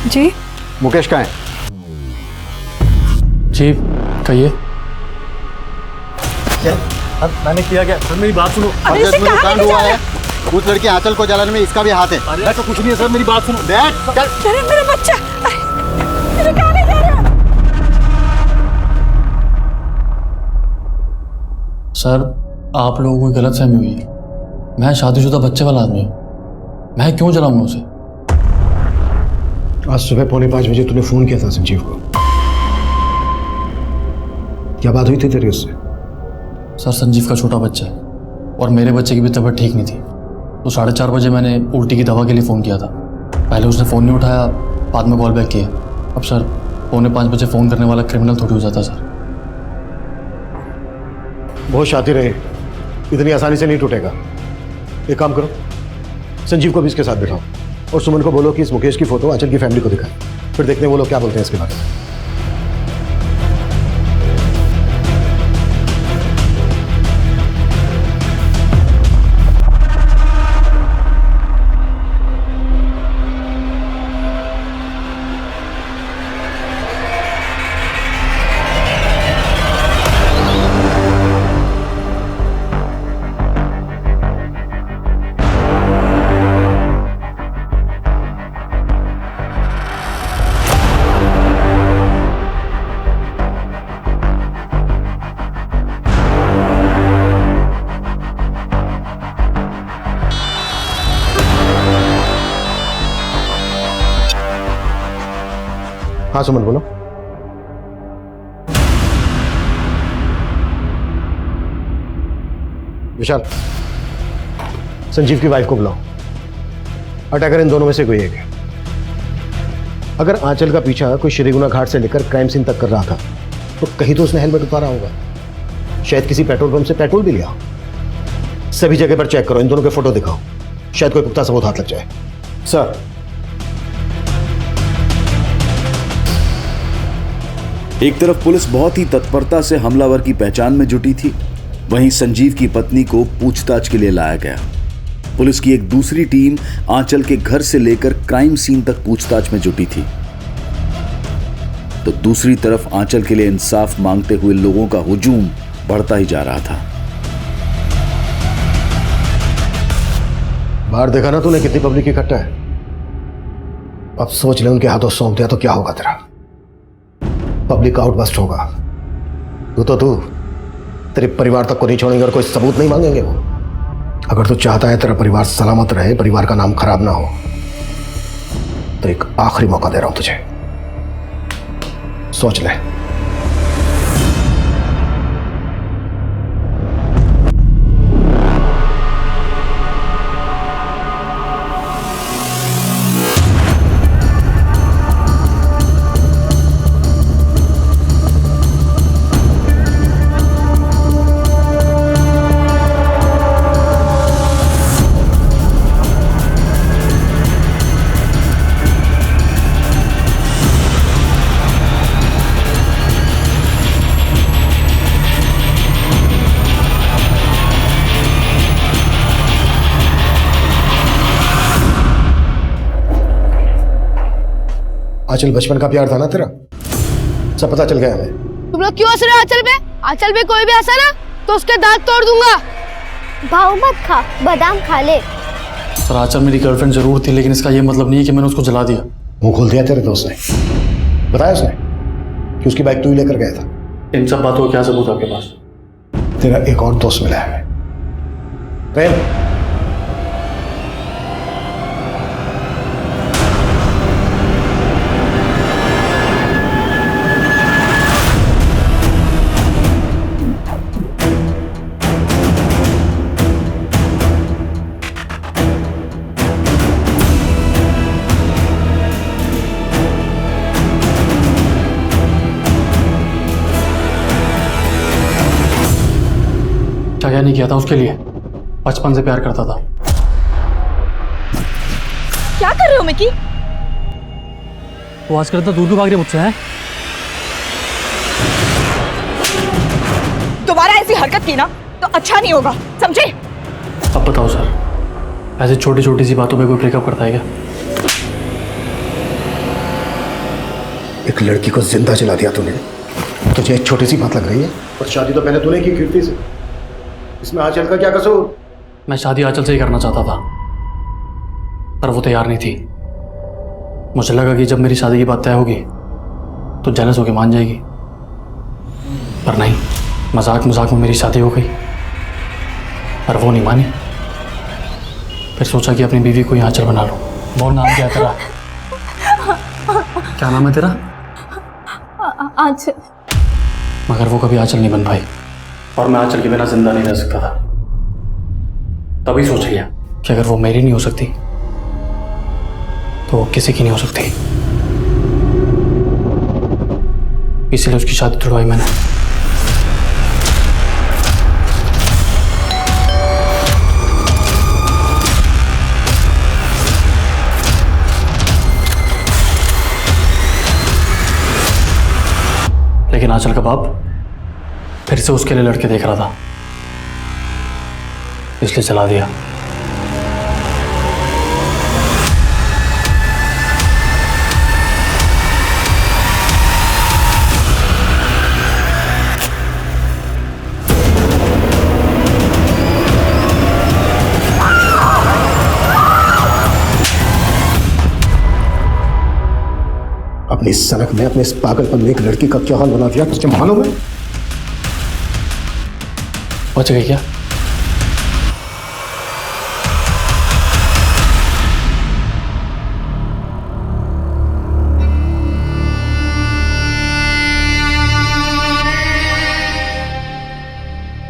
जी मुकेश कहाँ है? जी कहिए। मैंने किया क्या? सर मेरी बात सुनो। अरे इसे कहाँ कांड लेके हुआ जा है, उस लड़की आंचल को जलाने में इसका भी हाथ है। अरे कुछ नहीं है सर, मेरी बात सुनो। अरे मेरा बच्चा, अरे कहाँ ले जा रहे हो? सर आप लोगों को गलतफहमी हुई है। मैं शादीशुदा बच्चे वाला आदमी हूँ, मैं क्यों जलाऊंगा उसे? आज सुबह 4:45 तूने फोन किया था संजीव को। क्या बात हुई थी तेरी उससे? सर संजीव का छोटा बच्चा है और मेरे बच्चे की भी तबीयत ठीक नहीं थी, तो 4:30 बजे मैंने उल्टी की दवा के लिए फ़ोन किया था। पहले उसने फ़ोन नहीं उठाया, बाद में कॉल बैक किया। अब सर 4:45 बजे फ़ोन करने वाला क्रिमिनल थोड़ी हो जाता सर। बहुत शातिर रहे, इतनी आसानी से नहीं टूटेगा। एक काम करो, संजीव को भी इसके साथ बिठाओ और सुमन को बोलो कि इस मुकेश की फोटो आंचल की फैमिली को दिखाए, फिर देखते हैं वो लोग क्या बोलते हैं इसके बारे में। हाँ सुमन बोलो। विशाल, संजीव की वाइफ को बुलाओ। अटैकर इन दोनों में से कोई एक है। अगर आंचल का पीछा कोई श्रीगुना घाट से लेकर क्राइम सीन तक कर रहा था, तो कहीं तो उसने हेलमेट उतारा होगा। शायद किसी पेट्रोल पंप से पेट्रोल भी लिया हो। सभी जगह पर चेक करो, इन दोनों के फोटो दिखाओ, शायद कोई पुख्ता सबूत हाथ लग जाए। सर एक तरफ पुलिस बहुत ही तत्परता से हमलावर की पहचान में जुटी थी, वहीं संजीव की पत्नी को पूछताछ के लिए लाया गया। पुलिस की एक दूसरी टीम आंचल के घर से लेकर क्राइम सीन तक पूछताछ में जुटी थी, तो दूसरी तरफ आंचल के लिए इंसाफ मांगते हुए लोगों का हुजूम बढ़ता ही जा रहा था। बाहर देखा ना तूने कितनी पब्लिक इकट्ठा है। अब सोच ले उनके हाथों सौंप दिया तो क्या होगा तेरा। पब्लिक आउटबस्ट होगा। तू तेरे परिवार तक को नहीं छोड़ेंगे और कोई सबूत नहीं मांगेंगे वो। अगर तू चाहता है तेरा परिवार सलामत रहे, परिवार का नाम खराब ना हो, तो एक आखिरी मौका दे रहा हूं तुझे, सोच ले। आंचल बचपन का प्यार था ना तेरा, सब पता चल गया हमें। तुम लोग क्यों हंस रहे हो आंचल पे? आंचल पे कोई भी हंसा ना तो उसके दांत तोड़ दूंगा। भाव मत खा, बादाम खा ले। सर आंचल मेरी गर्लफ्रेंड जरूर थी, लेकिन इसका ये मतलब नहीं है कि मैंने उसको जला दिया। मुंह खोल दिया तेरे दोस्त ने, बताया उसने कि उसकी बाइक तू ही लेकर गया था। इन सब बातों का क्या सबूत आपके पास? तेरा एक और दोस्त मिला है प्रेम। क्या नहीं किया था उसके लिए? बचपन से प्यार करता था। क्या कर रहे हो मिकी? वो आजकल इतना दूर क्यों भाग रही है मुझसे? है दोबारा ऐसी हरकत की ना तो अच्छा नहीं होगा, समझे? अब बताओ सर, ऐसे छोटी छोटी सी बातों पे कोई ब्रेकअप करता है क्या? एक लड़की को जिंदा जला दिया तूने, तुझे एक छोटी सी बात लग रही है? और शादी तो मैंने तूने की कीर्ति से, इसमें आंचल का क्या कसूर? मैं शादी आंचल से ही करना चाहता था, पर वो तैयार नहीं थी। मुझे लगा कि जब मेरी शादी की बात तय होगी तो जेलस होकर मान जाएगी, पर नहीं, मजाक मजाक में मेरी शादी हो गई, पर वो नहीं मानी। फिर सोचा कि अपनी बीवी को ही आंचल बना लो। बोल, नाम क्या है तेरा? क्या नाम है तेरा? आंचल। मगर वो कभी आंचल नहीं बन पाई, और मैं आंचल के बिना जिंदा नहीं रह सकता था। तभी सोच लिया कि अगर वो मेरी नहीं हो सकती तो वो किसी की नहीं हो सकती, इसलिए उसकी शादी तुड़वाई मैंने। लेकिन आंचल का बाप फिर से उसके लिए लड़के देख रहा था, इसलिए चला दिया। अपनी सनक में, अपने इस पागलपन में एक लड़की का क्या हाल बना दिया, तुझे मालूम है? बच गई क्या?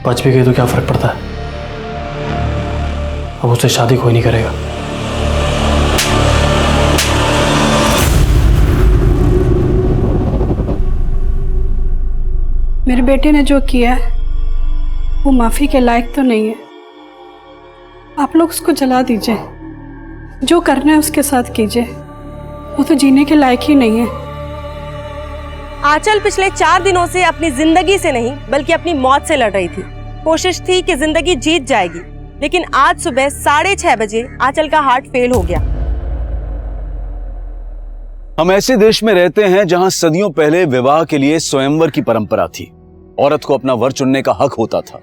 बच भी गई तो क्या फर्क पड़ता है, अब उससे शादी कोई नहीं करेगा। मेरे बेटे ने जो किया है वो माफ़ी के लायक तो नहीं है। आप लोग उसको जला दीजिए, जो करना है उसके साथ कीजिए, वो तो जीने के लायक ही नहीं है। आंचल पिछले 4 दिनों से अपनी जिंदगी से नहीं बल्कि अपनी मौत से लड़ रही थी। कोशिश थी कि जिंदगी जीत जाएगी, लेकिन आज सुबह 6:30 बजे आंचल का हार्ट फेल हो गया। हम ऐसे देश में रहते हैं जहां सदियों पहले विवाह के लिए स्वयंवर की परंपरा थी। औरत को अपना वर चुनने का हक होता था।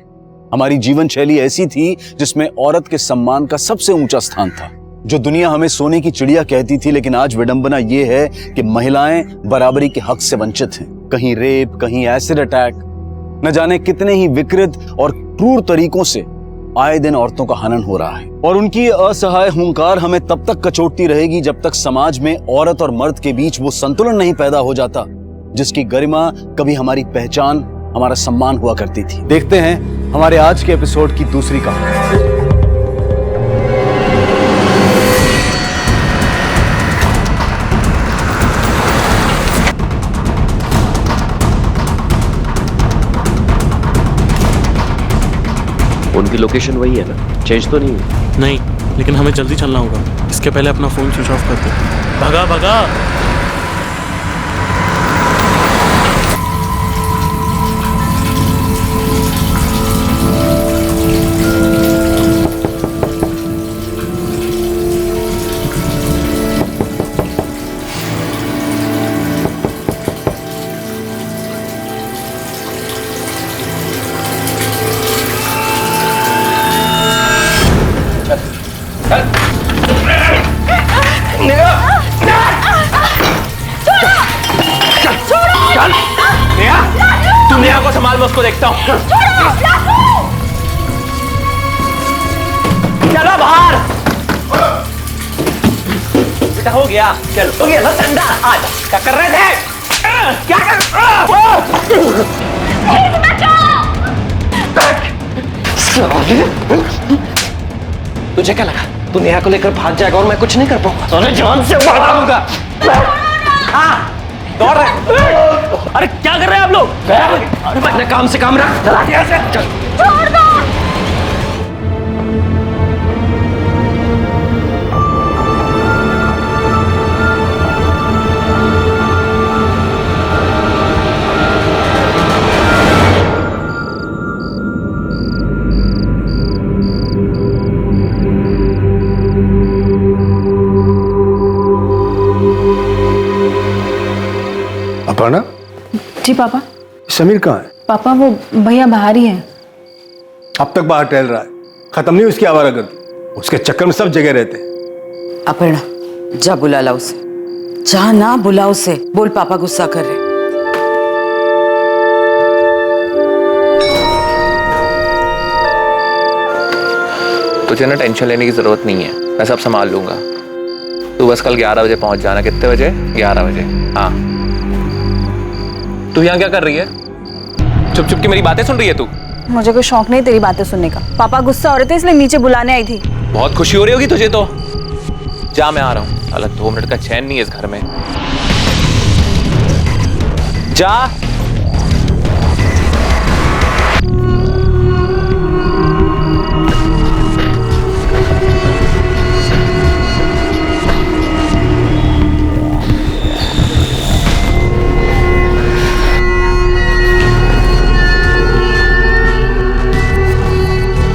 हमारी जीवन शैली ऐसी थी जिसमें औरत के सम्मान का सबसे ऊंचा स्थान था, जो दुनिया हमें सोने की चिड़िया कहती थी। लेकिन आज विडंबना यह है कि महिलाएं बराबरी के हक से वंचित हैं। कहीं रेप, कहीं एसिड अटैक, न जाने कितने ही विकृत और क्रूर तरीकों से आए दिन औरतों का हनन हो रहा है। और उनकी असहाय हुंकार हमें तब तक कचोटती रहेगी जब तक समाज में औरत और मर्द के बीच वो संतुलन नहीं पैदा हो जाता जिसकी गरिमा कभी हमारी पहचान, हमारा सम्मान हुआ करती थी। देखते हैं हमारे आज के एपिसोड की दूसरी कहानी। उनकी लोकेशन वही है ना, चेंज तो नहीं है? नहीं, लेकिन हमें जल्दी चलना होगा। इसके पहले अपना फोन स्विच ऑफ कर दो। भगा भगा। मैं उसको देखता हूँ। चलो बाहर। बेटा हो गया, चलो हो गया ना ठंडा। आज क्या कर रहे थे? क्या कर? तुझे क्या लगा तू नेहा को लेकर भाग जाएगा और मैं कुछ नहीं कर पाऊंगा? तो जान से मार दूंगा। हाँ दौड़ रहे। अरे क्या कर रहे हैं आप लोग? अपने काम से काम रख। चला यहाँ से। चल। छोड़ दो। अपर्णा? जी पापा। समीर कहाँ है? पापा वो भैया बाहर ही हैं। अब तक बाहर टहल रहा है, खत्म नहीं उसकी आवारागर्दी। उसके चक्कर में सब जगह रहते हैं। अपर्णा जा बुला ला उसे। जा ना बुला उसे। बोल पापा गुस्सा कर रहे। तुझे ना टेंशन लेने की जरूरत नहीं है, मैं सब संभाल लूंगा। तू बस कल 11 बजे पहुंच जाना। कितने बजे? 11 बजे। हाँ। तू यहाँ क्या कर रही है? चुप चुप की मेरी बातें सुन रही है तू? मुझे कोई शौक नहीं तेरी बातें सुनने का। पापा गुस्सा हो रहे थे इसलिए नीचे बुलाने आई थी। बहुत खुशी हो रही होगी तुझे तो। जा मैं आ रहा हूँ। अलग 2 मिनट का चैन नहीं है इस घर में। जा।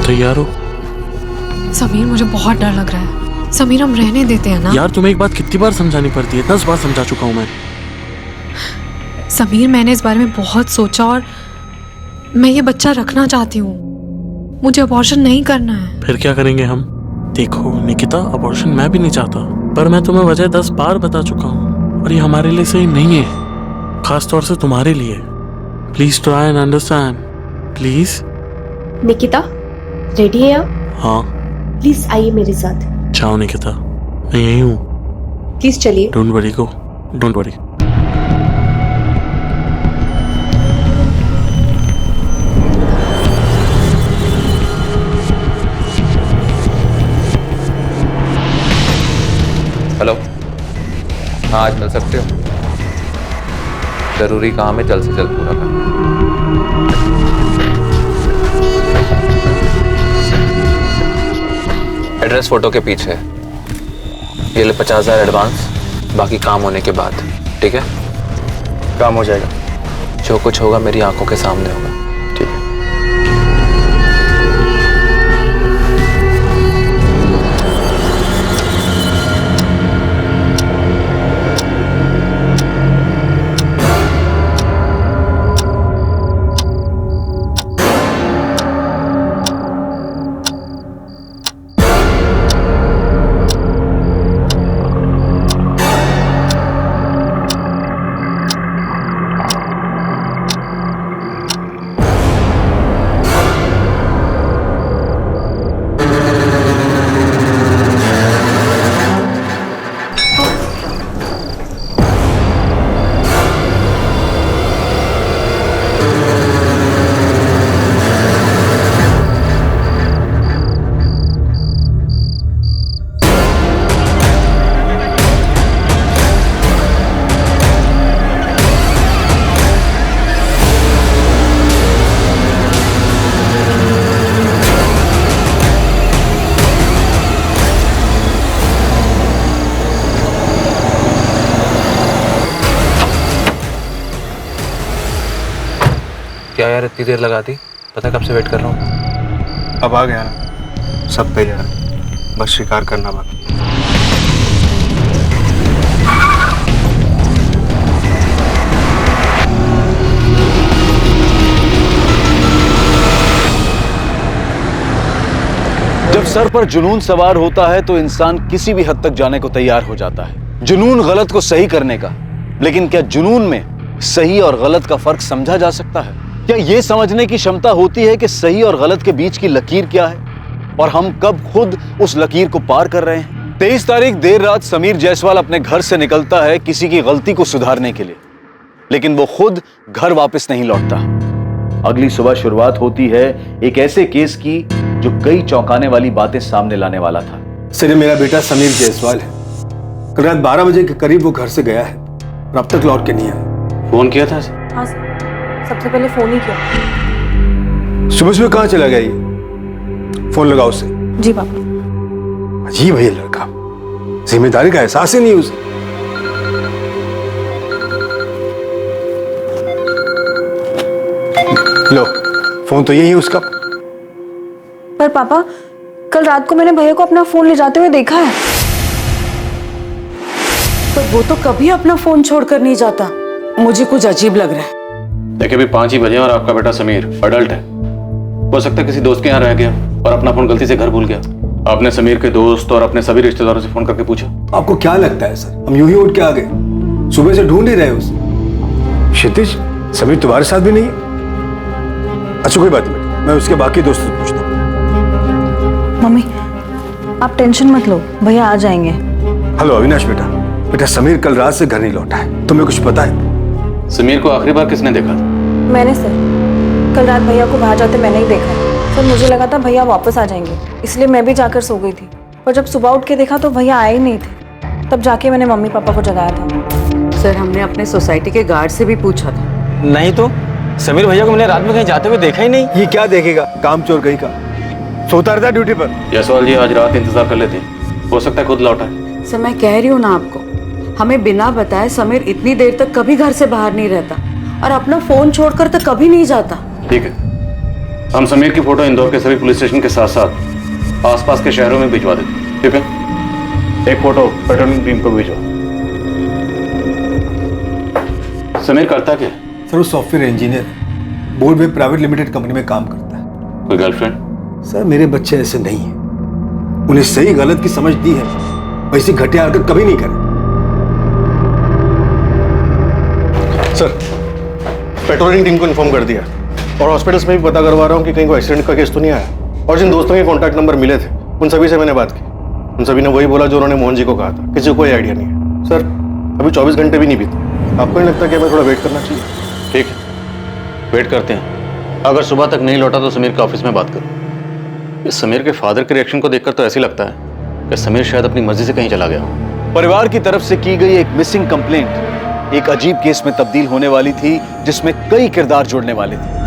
तैयार हो? समीर मुझे बहुत डर लग रहा है। समीर हम रहने देते हैं ना? यार तुम्हें एक बात कितनी बार समझानी पड़ती है? 10 बार समझा चुका हूँ मैं। समीर मैंने इस बारे में बहुत सोचा और मैं ये बच्चा रखना चाहती हूँ। मुझे अबॉर्शन नहीं करना है। फिर क्या करेंगे हम? देखो निकिता, अबॉर्शन मैं भी नहीं चाहता, पर मैं तुम्हें वजह 10 बार बता चुका हूँ और ये हमारे लिए सही नहीं है, खास तौर से तुम्हारे लिए। Please try and understand please. Nikita ready है आप? हाँ। प्लीज आइए मेरे साथ। जाओ निकिता, मैं यही हूँ। प्लीज चलिए। Don't worry go, don't worry. Hello. हाँ आज मिल सकते हो? जरूरी काम है, जल्द से जल्द पूरा करना। एड्रेस फोटो के पीछे है। ये ले 50,000 एडवांस, बाकी काम होने के बाद। ठीक है? काम हो जाएगा। जो कुछ होगा मेरी आंखों के सामने होगा। ठीक है? क्या यार इतनी देर लगा दी? पता कब से वेट कर रहा हूँ। अब आ गया ना, सब तैयार, बस शिकार करना बाकी। जब सर पर जुनून सवार होता है तो इंसान किसी भी हद तक जाने को तैयार हो जाता है, जुनून गलत को सही करने का। लेकिन क्या जुनून में सही और गलत का फर्क समझा जा सकता है? क्या ये समझने की क्षमता होती है कि सही और गलत के बीच की लकीर क्या है और हम कब खुद उस लकीर को पार कर रहे हैं? 23 तारीख देर रात समीर जायसवाल अपने घर से निकलता है किसी की गलती को सुधारने के लिए, लेकिन वो खुद घर वापस नहीं लौटता। अगली सुबह शुरुआत होती है एक ऐसे केस की जो कई चौंकाने वाली बातें सामने लाने वाला था। सर, ये मेरा बेटा समीर जायसवाल है। कल रात 12 बजे के करीब वो घर से गया है और अब तक लौट के नहीं आया। फोन किया था? हाँ सर, सबसे पहले फोन ही किया। सुबह सुबह कहाँ चला गया ये? फोन लगाओ उसे। जी पापा। अजीब है ये लड़का, जिम्मेदारी का एहसास ही नहीं उसे। लो, फोन तो यही है उसका। पर पापा, कल रात को मैंने भैया को अपना फोन ले जाते हुए देखा है। पर वो तो कभी अपना फोन छोड़कर नहीं जाता। मुझे कुछ अजीब लग रहा है। देखिए, अभी 5 ही बजे और आपका बेटा समीर अडल्ट है। हो सकता है किसी दोस्त के यहाँ रह गया और अपना फोन गलती से घर भूल गया। आपने समीर के दोस्त और अपने सभी रिश्तेदारों से फोन करके पूछा? आपको क्या लगता है सर, हम यूं ही उठ के आ गए? सुबह से ढूंढ ही रहे उसे। क्षितिज, समीर तुम्हारे साथ भी नहीं है? अच्छा कोई बात नहीं, मैं उसके बाकी दोस्तों से पूछता हूँ। मम्मी, आप टेंशन मत लो, भैया आ जाएंगे। हेलो अविनाश बेटा समीर कल रात से घर नहीं लौटा है, तुम्हें कुछ पता है? समीर को आखिरी बार किसने देखा था? मैंने सर, कल रात भैया को बाहर जाते मैंने ही देखा। सर मुझे लगा था भैया वापस आ जाएंगे, इसलिए मैं भी जाकर सो गई थी। पर जब सुबह उठ के देखा तो भैया आए ही नहीं थे। तब जाके मैंने मम्मी पापा को जगाया था। सर, हमने अपने सोसाइटी के गार्ड से भी पूछा था। नहीं तो समीर भैया को मैंने रात में कहीं जाते हुए देखा ही नहीं। ये क्या देखेगा, काम चोर कहीं का। सोता रहता ड्यूटी पर। जायसवाल जी आज रात इंतजार कर लेते, हो सकता है खुद लौटा है। सर मैं कह रही हूँ ना आपको, हमें बिना बताए समीर इतनी देर तक कभी घर से बाहर नहीं रहता और अपना फोन छोड़कर तो कभी नहीं जाता। ठीक है, हम समीर की फोटो इंदौर के सभी पुलिस स्टेशन के साथ साथ आसपास के शहरों में भिजवा देते। ठीक है, एक फोटो पेट्रोलिंग टीम को भेजो। समीर करता क्या? सर वो सॉफ्टवेयर इंजीनियर है, बोर्ड में प्राइवेट लिमिटेड कंपनी में काम करता है। कोई गर्लफ्रेंड? सर मेरे बच्चे ऐसे नहीं है, उन्हें सही गलत की समझ दी है, वैसी घटिया हरकत कभी नहीं करे। सर पेट्रोलिंग टीम को इन्फॉर्म कर दिया और हॉस्पिटल्स में भी पता करवा रहा हूँ कि कहीं कोई एक्सीडेंट का केस तो नहीं आया। और जिन दोस्तों के कॉन्टैक्ट नंबर मिले थे उन सभी से मैंने बात की, उन सभी ने वही बोला जो उन्होंने मोहन जी को कहा था। किसी को कोई आइडिया नहीं है। सर अभी 24 घंटे भी नहीं बीते, आपको नहीं लगता कि हमें थोड़ा वेट करना चाहिए? ठीक है, वेट करते हैं। अगर सुबह तक नहीं लौटा तो समीर के ऑफिस में बात करो। इस समीर के फादर के रिएक्शन को देखकर तो ऐसे लगता है कि समीर शायद अपनी मर्जी से कहीं चला गया हो। परिवार की तरफ से की गई एक मिसिंग कंप्लेंट एक अजीब केस में तब्दील होने वाली थी, जिसमें कई किरदार जुड़ने वाले थे।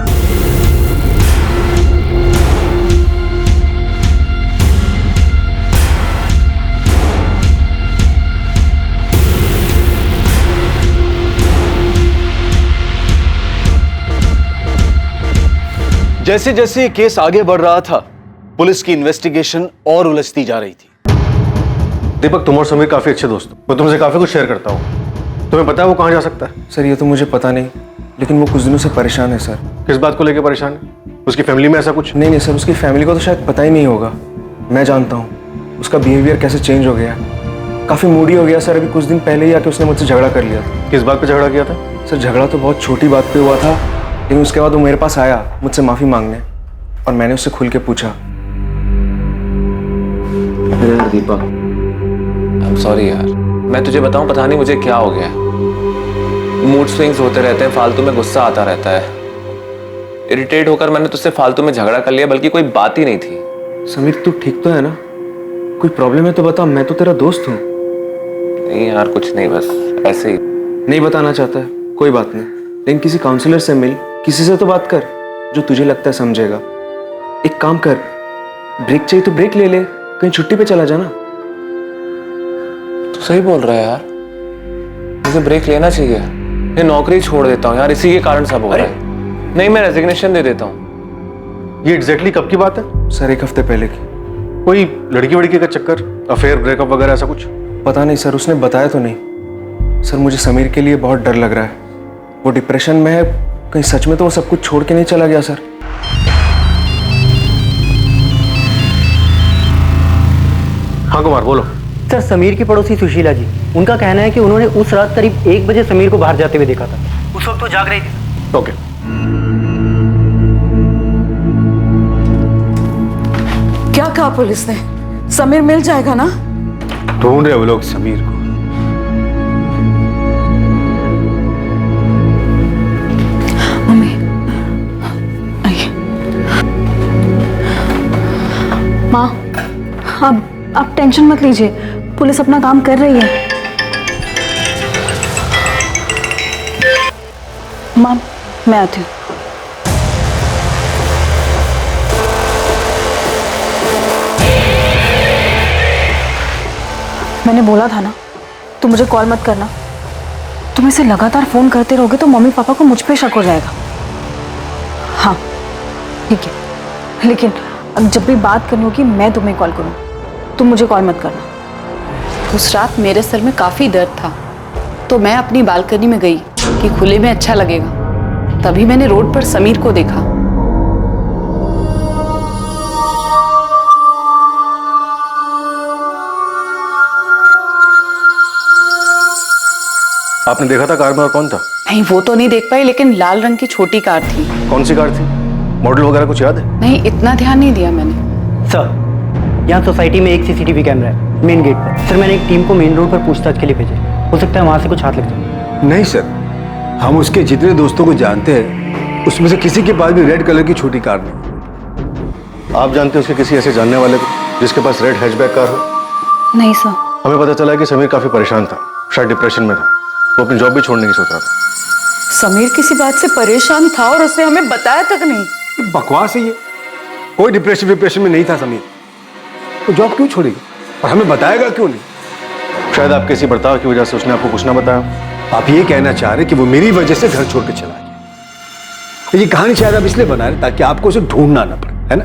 जैसे जैसे ये केस आगे बढ़ रहा था, पुलिस की इन्वेस्टिगेशन और उलझती जा रही थी। दीपक, तुम और समीर काफी अच्छे दोस्त हो, मैं तुमसे काफी कुछ शेयर करता हूँ। तुम्हें पता है वो कहाँ जा सकता है? सर ये तो मुझे पता नहीं, लेकिन वो कुछ दिनों से परेशान है सर। किस बात को लेकर परेशान है? उसकी फैमिली में ऐसा कुछ? नहीं सर, उसकी फैमिली को तो शायद पता ही नहीं होगा। मैं जानता हूँ उसका बिहेवियर कैसे चेंज हो गया, काफ़ी मूडी हो गया सर। अभी कुछ दिन पहले ही आके उसने मुझसे झगड़ा कर लिया था। किस बात पे झगड़ा किया था? सर झगड़ा तो बहुत छोटी बात पे हुआ था, लेकिन उसके बाद वो मेरे पास आया मुझसे माफ़ी मांगने, और मैंने उससे खुल के पूछा। यार दीपक, आई एम सॉरी यार, मैं तुझे बताऊं पता नहीं मुझे क्या हो गया है। मूड स्विंग्स होते रहते हैं, फालतू में गुस्सा आता रहता है। इरिटेट होकर मैंने तुझसे फालतू में झगड़ा कर लिया, बल्कि कोई बात ही नहीं थी। समीर तू ठीक तो है ना? कोई प्रॉब्लम है तो बता, मैं तो तेरा दोस्त हूँ। नहीं यार कुछ नहीं, बस ऐसे ही। नहीं बताना चाहता है, कोई बात नहीं, लेकिन किसी काउंसलर से मिल, किसी से तो बात कर जो तुझे लगता है समझेगा। एक काम कर, ब्रेक चाहिए तो ब्रेक ले ले, कहीं छुट्टी पे चला जाना। तू सही बोल रहा है यार, मुझे ब्रेक लेना चाहिए। ये नौकरी छोड़ देता हूँ यार, इसी के कारण सब हो रहा है। नहीं, मैं रेजिग्नेशन दे देता हूँ। ये एग्जैक्टली कब की बात है? सर 1 हफ्ते पहले की। कोई लड़की वड़की का चक्कर, अफेयर, ब्रेकअप वगैरह ऐसा कुछ? पता नहीं सर, उसने बताया तो नहीं। सर मुझे समीर के लिए बहुत डर लग रहा है, वो डिप्रेशन में है, कहीं सच में तो वो सब कुछ छोड़ के नहीं चला गया सर। हाँ कुमार बोलो। सर समीर की पड़ोसी सुशीला जी, उनका कहना है कि उन्होंने उस रात करीब 1 बजे समीर को बाहर जाते हुए देखा था। उस वक्त तो जाग रही थी। ओके, क्या कहा पुलिस ने? समीर मिल जाएगा ना? ढूंढ रहे वो लोग समीर को। मम्मी आइए। माँ, आप टेंशन मत लीजिए, पुलिस अपना काम कर रही है। माँ, मैं आती हूँ। मैंने बोला था ना, तुम मुझे कॉल मत करना। तुम इसे लगातार फोन करते रहोगे तो मम्मी पापा को मुझ पे शक हो जाएगा। हाँ ठीक है, लेकिन अब जब भी बात करनी होगी मैं तुम्हें कॉल करूँ, तुम मुझे कॉल मत करना। उस रात मेरे सर में काफी दर्द था, तो मैं अपनी बालकनी में गई कि खुले में अच्छा लगेगा। तभी मैंने रोड पर समीर को देखा। आपने देखा था कार में और कौन था? नहीं, वो तो नहीं देख पाई, लेकिन लाल रंग की छोटी कार थी। कौन सी कार थी? मॉडल वगैरह कुछ याद है? नहीं, इतना ध्यान नहीं दिया मैंने। सर, यहाँ सोसाइटी में एक सीसीटीवी कैमरा है मेन गेट पर। सर, मैंने एक टीम को मेन रोड पर पूछताछ के लिए भेजा। हो सकता है वहाँ से कुछ हाथ लग जाए। नहीं सर, हम उसके जितने दोस्तों को जानते हैं उसमें से किसी के पास भी रेड कलर की छोटी कार नहीं। आप जानते हैं उसके किसी ऐसे जानने वाले को जिसके पास रेड हैचबैक कार हो? नहीं सर। हमें पता चला कि समीर काफी परेशान था, शायद डिप्रेशन में था। वो अपनी जॉब भी छोड़ने की सोच रहा था। समीर किसी बात से परेशान था और उसने हमें बताया तक नहीं। बकवास है ये। कोई डिप्रेशन में नहीं था समीर। तो जॉब क्यों छोड़ेगा और हमें बताएगा क्यों नहीं? शायद आपके इसी बर्ताव की वजह से उसने आपको कुछ ना बताया। आप ये कहना चाह रहे कि वो मेरी वजह से घर छोड़ के चला गया। ये कहानी शायद आप इसलिए बना रहे ताकि आपको उसे ढूंढना ना पड़े, है ना?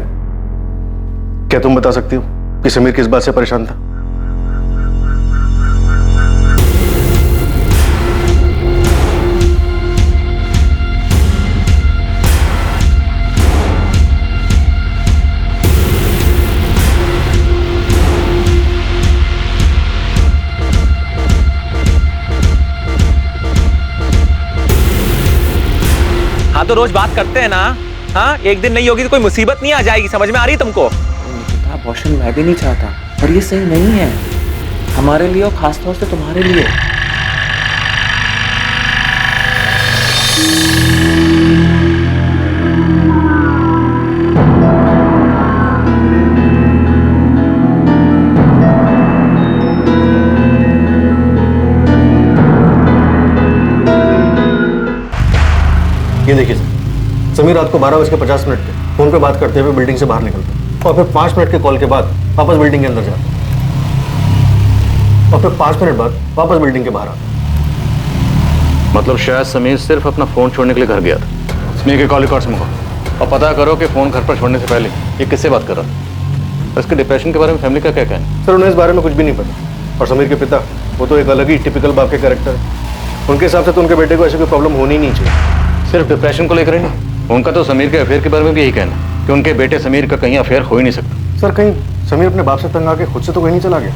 क्या तुम बता सकती हो कि समीर किस बात से परेशान था? हाँ तो रोज बात करते हैं ना। हाँ, एक दिन नहीं होगी तो कोई मुसीबत नहीं आ जाएगी, समझ में आ रही है तुमको? अबॉर्शन मैं भी नहीं चाहता, पर ये सही नहीं है हमारे लिए और खासतौर से तुम्हारे लिए। ये देखिए सर, समीर रात को 12:50 पे फोन पे बात करते हुए बिल्डिंग से बाहर निकलता और फिर 5 मिनट के कॉल के बाद वापस बिल्डिंग के अंदर जाता और फिर 5 मिनट बाद वापस बिल्डिंग के बाहर आता। मतलब शायद समीर सिर्फ अपना फोन छोड़ने के लिए घर गया था। समीर के कॉल रिकॉर्ड्स मंगाओ और पता करो कि फोन घर पर छोड़ने से पहले ये किससे बात कर रहा था। इसके डिप्रेशन के बारे में फैमिली का क्या कहना है? सर, उन्हें इस बारे में कुछ भी नहीं पता। और समीर के पिता, वो तो एक अलग ही टिपिकल बाप के कैरेक्टर है। उनके हिसाब से तो उनके बेटे को ऐसी कोई प्रॉब्लम होनी नहीं चाहिए। सिर्फ डिप्रेशन को लेकर ही नहीं, उनका तो समीर के अफेयर के बारे में भी यही कहना है कि उनके बेटे समीर का कहीं अफेयर हो ही नहीं सकता। सर, कहीं समीर अपने बाप से तंग आके खुद से तो कहीं नहीं चला गया?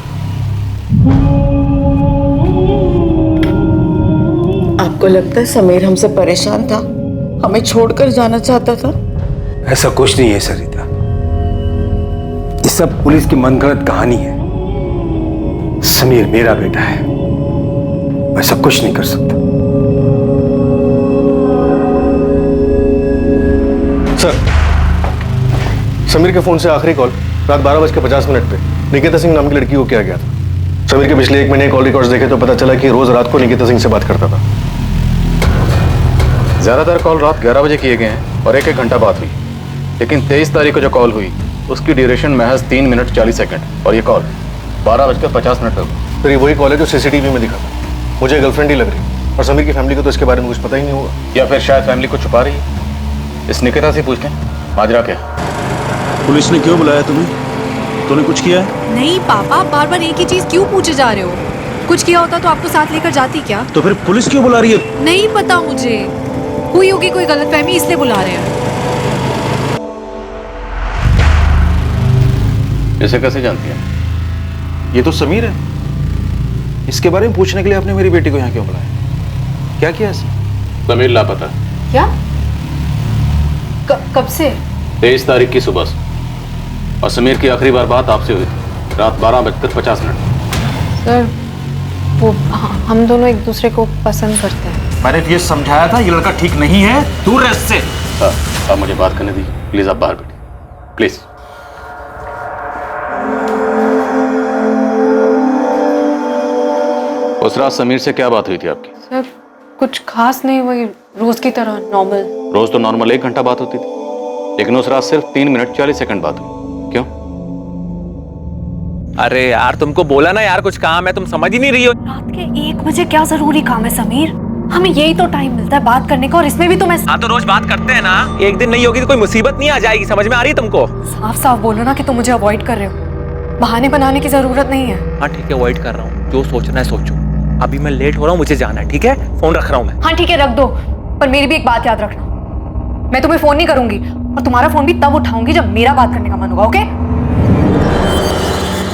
आपको लगता है समीर हमसे परेशान था, हमें छोड़कर जाना चाहता था? ऐसा कुछ नहीं है सरिता, ये सब पुलिस की मनगढ़ंत कहानी है। समीर मेरा बेटा है, ऐसा कुछ नहीं कर सकता। सर, समीर के फोन से आखिरी कॉल रात 12:50 पे निकिता सिंह नाम की लड़की को किया गया था। समीर के पिछले 1 महीने कॉल रिकॉर्ड्स देखे तो पता चला कि रोज रात को निकिता सिंह से बात करता था। ज्यादातर कॉल रात 11 बजे किए गए हैं और 1-1 घंटा बात हुई, लेकिन 23 तारीख को जो कॉल हुई उसकी ड्यूरेशन महज 3 मिनट 40 सेकंड और ये कॉल 12:50 पर हुई। फिर ये वही कॉल है जो सीसीटीवी में दिखा था। मुझे गर्लफ्रेंड ही लग रही और समीर की फैमिली को तो इसके बारे में कुछ पता ही नहीं होगा। या फिर शायद फैमिली को छुपा रही है। इस निकिता से पूछ लें माजरा क्या। पुलिस ने क्यों बुलाया तुम्हें? तूने कुछ किया है? नहीं पापा, बार बार एक ही चीज क्यों पूछे जा रहे हो? कुछ किया होता तो आपको साथ लेकर जाती क्या? तो फिर पुलिस क्यों बुला रही है? नहीं पता मुझे, हुई होगी कोई गलतफहमी इसलिए बुला रहे हैं। इसे कैसे जानती है? ये तो समीर है, इसके बारे में पूछने के लिए आपने मेरी बेटी को यहाँ क्यों बुलाया? क्या किया इसने? समीर लापता। क्या? कब से? 23 तारीख की सुबह से। और समीर की आखिरी बार बात आपसे हुई थी रात 12:50। सर वो हम दोनों एक दूसरे को पसंद करते हैं। मैंने तुझे समझाया था ये लड़का ठीक नहीं है, दूर रह इससे। अब मुझे बात करने दीजिए प्लीज, आप बाहर बैठिए प्लीज। उस रात समीर से क्या बात हुई थी आपकी? सर कुछ खास नहीं, वही रोज की तरह नॉर्मल। रोज तो नॉर्मल 1 घंटा बात होती थी, लेकिन उस रात सिर्फ 3 मिनट 40 सेकंड बात हुई। क्यों? अरे यार तुमको बोला ना यार कुछ काम है, तुम समझ ही नहीं रही हो। रात के 1 बजे क्या जरूरी काम है समीर? हमें यही तो टाइम मिलता है बात करने का, और इसमें भी तुम्हें। हाँ तो रोज बात करते हैं ना, एक दिन नहीं होगी तो कोई मुसीबत नहीं आ जाएगी, समझ में आ रही है तुमको? साफ साफ बोलो ना कि तुम मुझे अवॉइड कर रहे हो, बहाने बनाने की जरूरत नहीं है। हाँ ठीक है, अवॉइड कर रहा हूँ, जो सोचना है सोचो। अभी मैं लेट हो रहा हूँ, मुझे जाना है, ठीक है? फोन रख रहा हूँ मैं। हाँ ठीक है रख दो, पर मेरी भी एक बात याद रखना, मैं तुम्हें फोन नहीं करूंगी और तुम्हारा फोन भी तब उठाऊंगी जब मेरा बात करने का मन होगा। ओके?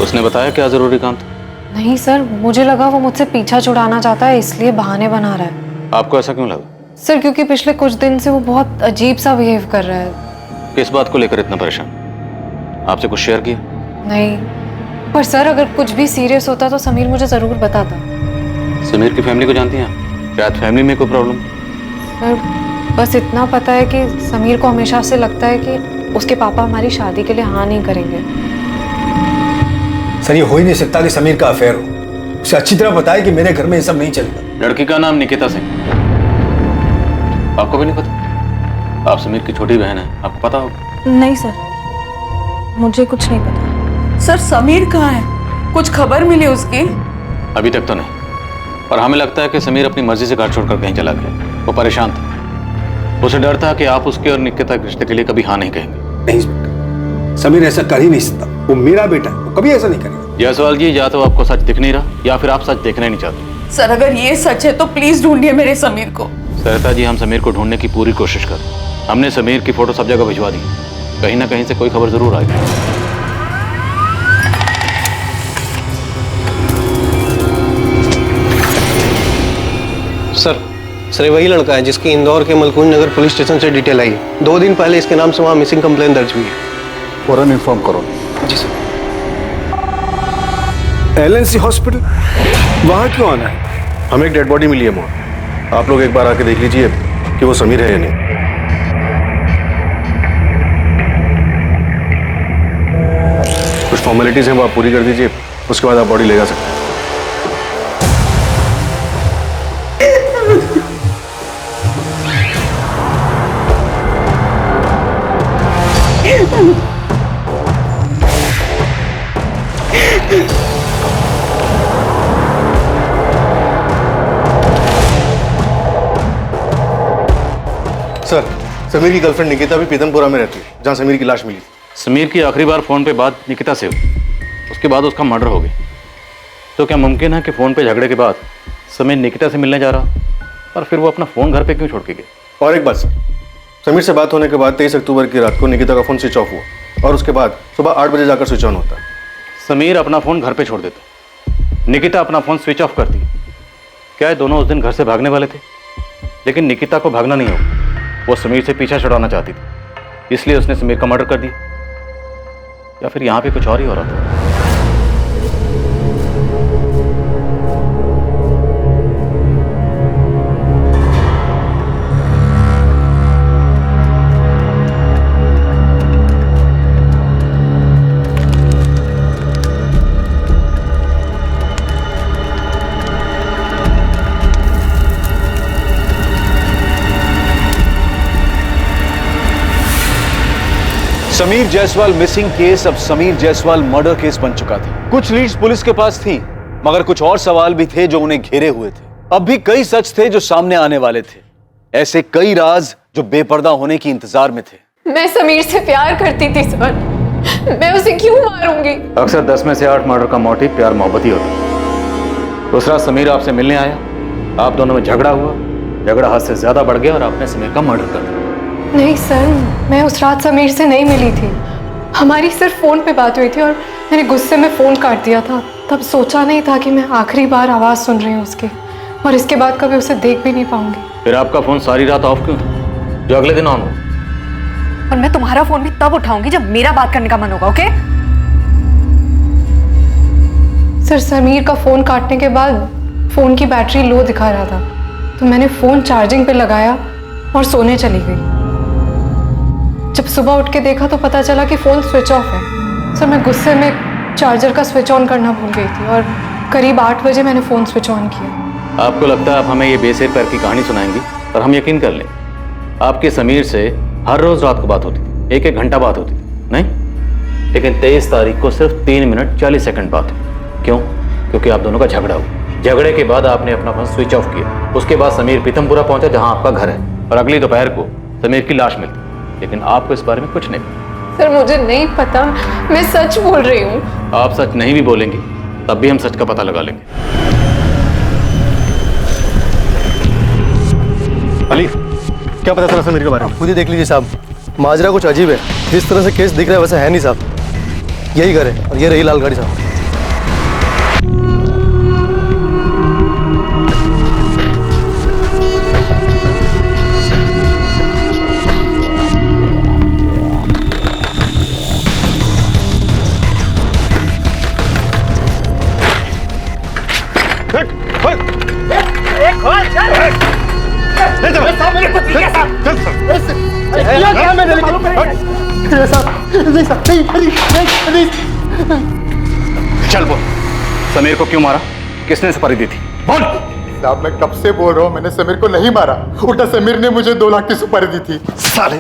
उसने बताया क्या जरूरी काम था? नहीं सर, मुझे लगा वो मुझसे पीछा छुड़ाना चाहता है, इसलिए बहाने बना रहा है। आपको ऐसा क्यों लगा? सर क्योंकि पिछले कुछ दिन से वो बहुत अजीब सा बिहेव कर रहा है। किस बात को लेकर इतना परेशान? आपसे कुछ शेयर किया? नहीं, पर सर अगर कुछ भी सीरियस होता तो समीर मुझे जरूर बताता। समीर की फैमिली को जानती हैं आप? शायद फैमिली में कोई प्रॉब्लम? सर बस इतना पता है कि समीर को हमेशा से लगता है कि उसके पापा हमारी शादी के लिए हाँ नहीं करेंगे। सर ये हो ही नहीं सकता कि समीर का अफेयर हो। उसे अच्छी तरह पता है कि मेरे घर में ये सब नहीं चलेगा। लड़की का नाम निकिता सिंह, आपको भी नहीं पता? आप समीर की छोटी बहन है, आपको पता होगा। नहीं सर, मुझे कुछ नहीं पता। सर समीर कहाँ है? कुछ खबर मिली उसकी? अभी तक तो नहीं, पर हमें लगता है कि समीर अपनी मर्जी से घर छोड़कर कहीं चला गया। वो परेशान था, उसे डर था कि आप उसके और निकिता के रिश्ते के लिए कभी हाँ नहीं कहेंगे। नहीं इंस्पेक्टर, समीर ऐसा कर ही नहीं सकता, वो मेरा बेटा है, वो कभी ऐसा नहीं करेगा। जायसवाल जी, या तो आपको सच दिख नहीं रहा या फिर आप सच देखना ही नहीं चाहते। सर अगर ये सच है तो प्लीज ढूंढिए मेरे समीर को। सरिता जी, हम समीर को ढूंढने की पूरी कोशिश कर रहे हैं। हमने समीर की फोटो सब जगह भिजवा दी, कहीं ना कहीं से कोई खबर जरूर आएगी। सर ये वही लड़का है जिसकी इंदौर के मलकुंज नगर पुलिस स्टेशन से डिटेल आई है। 2 दिन पहले इसके नाम से वहाँ मिसिंग कंप्लेन दर्ज हुई है। फौरन इन्फॉर्म करो। जी सर। LNC हॉस्पिटल, वहाँ क्यों आना है? हमें एक डेड बॉडी मिली है वहाँ, आप लोग एक बार आके देख लीजिए कि वो समीर है या नहीं। कुछ फॉर्मेलिटीज हैं वो आप पूरी कर दीजिए, उसके बाद आप बॉडी ले जा सकते हैं। सर, समीर की गर्लफ्रेंड निकिता भी पीतमपुरा में रहती है, जहाँ समीर की लाश मिली। समीर की आखिरी बार फोन पे बात निकिता से हुई, उसके बाद उसका मर्डर हो गया। तो क्या मुमकिन है कि फोन पे झगड़े के बाद समीर निकिता से मिलने जा रहा और फिर वो अपना फोन घर पे क्यों छोड़ के गया? और एक बात सर, समीर से बात होने के बाद 23 अक्टूबर की रात को निकिता का फोन स्विच ऑफ हुआ और उसके बाद सुबह 8 बजे जाकर स्विच ऑन होता है। समीर अपना फोन घर पे छोड़ देता, निकिता अपना फोन स्विच ऑफ करती। क्या ये दोनों उस दिन घर से भागने वाले थे? लेकिन निकिता को भागना नहीं होगा, वो समीर से पीछा छुड़ाना चाहती थी, इसलिए उसने समीर का मर्डर कर दिया। या फिर यहाँ पे कुछ और ही हो रहा था। समीर जायसवाल मिसिंग केस अब समीर जायसवाल मर्डर केस बन चुका था। कुछ लीड्स पुलिस के पास थी, मगर कुछ और सवाल भी थे जो उन्हें घेरे हुए थे। अब भी कई सच थे जो सामने आने वाले थे, ऐसे कई राज जो बेपर्दा होने की इंतजार में थे। मैं समीर से प्यार करती थी सर, मैं उसे क्यों मारूंगी? अक्सर 10 में से 8 मर्डर का मोटिव प्यार मोहब्बत ही होता है। दूसरा, समीर आपसे मिलने आया, आप दोनों में झगड़ा हुआ, झगड़ा हद से ज्यादा बढ़ गया और आपने समीर का मर्डर कर दिया। नहीं सर, मैं उस रात समीर से नहीं मिली थी, हमारी सिर्फ फोन पे बात हुई थी और मैंने गुस्से में फोन काट दिया था। तब सोचा नहीं था कि मैं आखिरी बार आवाज सुन रही हूँ उसकी, और इसके बाद कभी उसे देख भी नहीं पाऊंगी। फिर आपका फोन सारी रात ऑफ क्यों था, जो अगले दिन ऑन हो? और मैं तुम्हारा फोन भी तब उठाऊंगी जब मेरा बात करने का मन होगा, ओके? सर समीर का फ़ोन काटने के बाद फ़ोन की बैटरी लो दिखा रहा था, तो मैंने फ़ोन चार्जिंग पे लगाया और सोने चली गई। जब सुबह उठ के देखा तो पता चला कि फ़ोन स्विच ऑफ है। सर मैं गुस्से में चार्जर का स्विच ऑन करना भूल गई थी और करीब 8 बजे मैंने फ़ोन स्विच ऑन किया। आपको लगता है आप हमें ये बेसिर पैर की कहानी सुनाएंगी और हम यकीन कर लें? आपके समीर से हर रोज रात को बात होती थी, 1-1 घंटा बात होती थी, नहीं? लेकिन 23 तारीख को सिर्फ 3 मिनट 40 सेकंड बात हुई। क्यों? क्योंकि आप दोनों का झगड़ा हुआ। झगड़े के बाद आपने अपना फोन स्विच ऑफ किया। उसके बाद समीर पीतमपुरा पहुंचा जहां आपका घर है, और अगली दोपहर को समीर की लाश मिलती, लेकिन आपको इस बारे में कुछ नहीं पता। सर मुझे नहीं पता, मैं सच बोल रही हूँ। आप सच नहीं भी बोलेंगी तब भी हम सच का पता लगा लेंगे। अली, क्या पता चला समीर के बारे में? खुद ही देख लीजिए साहब, माजरा कुछ अजीब है। जिस तरह से केस दिख रहा है वैसा है नहीं साहब। यही घर है और ये रही लाल गाड़ी साहब। चल बोल, समीर को क्यों मारा? किसने सुपारी दी थी? बोल। साहब मैं कब से बोल रहा हूँ, मैंने समीर को नहीं मारा। उल्टा समीर ने मुझे 2 लाख की सुपारी दी थी। साले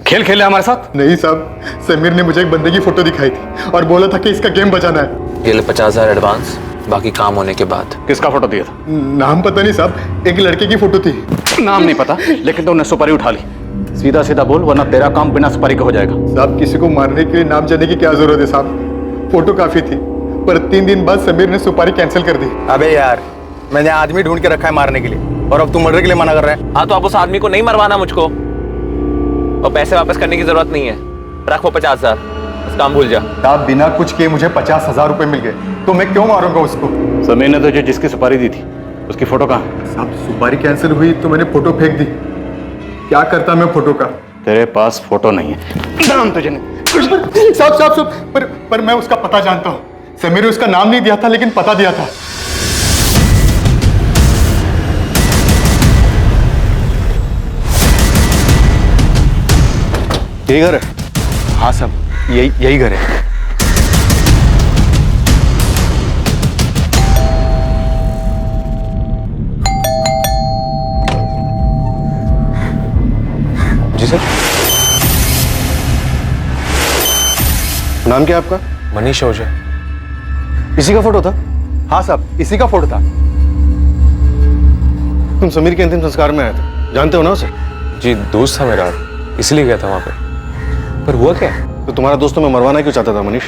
खेल खेले हमारे साथ? नहीं साहब, समीर ने मुझे एक बंदे की फोटो दिखाई थी और बोला था कि इसका गेम बचाना है। ये ले 50,000 एडवांस, बाकी काम होने के बाद। किसका फोटो दिया था? नाम पता नहीं साहब, एक लड़के की फोटो थी। नाम नहीं पता, लेकिन तुमने सुपारी उठा ली। सीधा सीधा बोल, वरना तेरा काम बिना सुपारी के हो जाएगा। साहब किसी को मारने के लिए नाम जानने की क्या जरूरत है साहब? फोटो काफी थी, पर 3 दिन बाद समीर ने सुपारी कैंसिल कर दी। अबे यार, मैंने आदमी ढूंढ के रखा है मारने के लिए, और अब तुम मर्डर के लिए मना कर रहे हैं। हाँ तो अब उस आदमी को नहीं मरवाना मुझको, और पैसे वापस करने की जरूरत नहीं है। रखो 50,000, बस काम भूल जा। साहब बिना कुछ किए मुझे 50,000 रुपए मिल गए, तो मैं क्यों मारूंगा उसको? समीर ने तुझे जिसकी सुपारी दी थी उसकी फोटो कहाँ है? साहब सुपारी कैंसिल हुई तो मैंने फोटो फेंक दी। क्या करता मैं फोटो का? तेरे पास फोटो नहीं है। नाम तुझे नहीं। साहब पर मैं उसका पता जानता हूँ। समीर ने उसका नाम नहीं दिया था लेकिन पता दिया था। यही घर है? हाँ साहब, यही घर है। जी सर। नाम क्या है आपका? मनीष ओझा। इसी का फोटो था? हाँ साहब, इसी का फोटो था। तुम समीर के अंतिम संस्कार में आए थे, जानते हो ना उसे? जी दोस्त था मेरा, इसलिए गया था वहां पे। पर हुआ क्या? तो तुम्हारा दोस्त तुम्हें मरवाना क्यों चाहता था मनीष?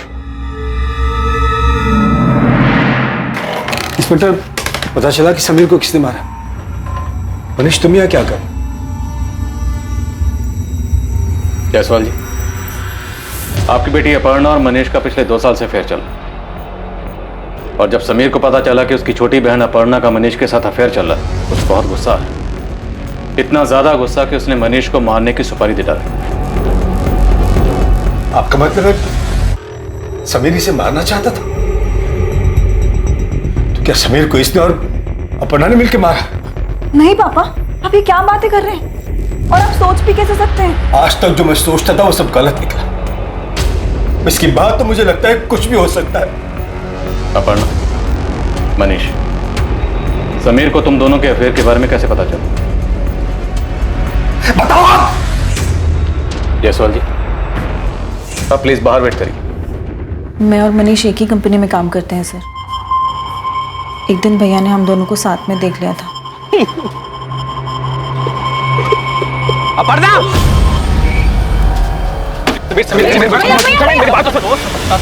इंस्पेक्टर, पता चला कि समीर को किसने मारा। मनीष तुम यहाँ क्या कर? जायसवाल जी, आपकी बेटी अपर्णा और मनीष का पिछले 2 साल से अफेयर चल रहा, और जब समीर को पता चला कि उसकी छोटी बहन अपर्णा का मनीष के साथ अफेयर चल रहा है, उसको बहुत गुस्सा है। इतना ज्यादा गुस्सा कि उसने मनीष को मारने की सुपारी दे डाली। आपका मतलब है समीर इसे मारना चाहता था? तो क्या समीर को इसने और अपर्णा ने मिलकर मारा? नहीं पापा, आप ये क्या बातें कर रहे हैं? और आप सोच भी कैसे सकते हैं? आज तक जो मैं सोचता था वो सब गलत निकला। इसके बाद तो मुझे लगता है कुछ भी हो सकता है। अपर्णा, मनीष, समीर को तुम दोनों के अफेयर के बारे में कैसे पता चला? बताओ आप। जायसवाल जी, आप प्लीज बाहर वेट करिए। मैं और मनीष एक ही कंपनी में काम करते हैं सर। एक दिन भैया ने हम दोनों को साथ में देख लिया था। अपर्णा! मेरी बात तो सुनो।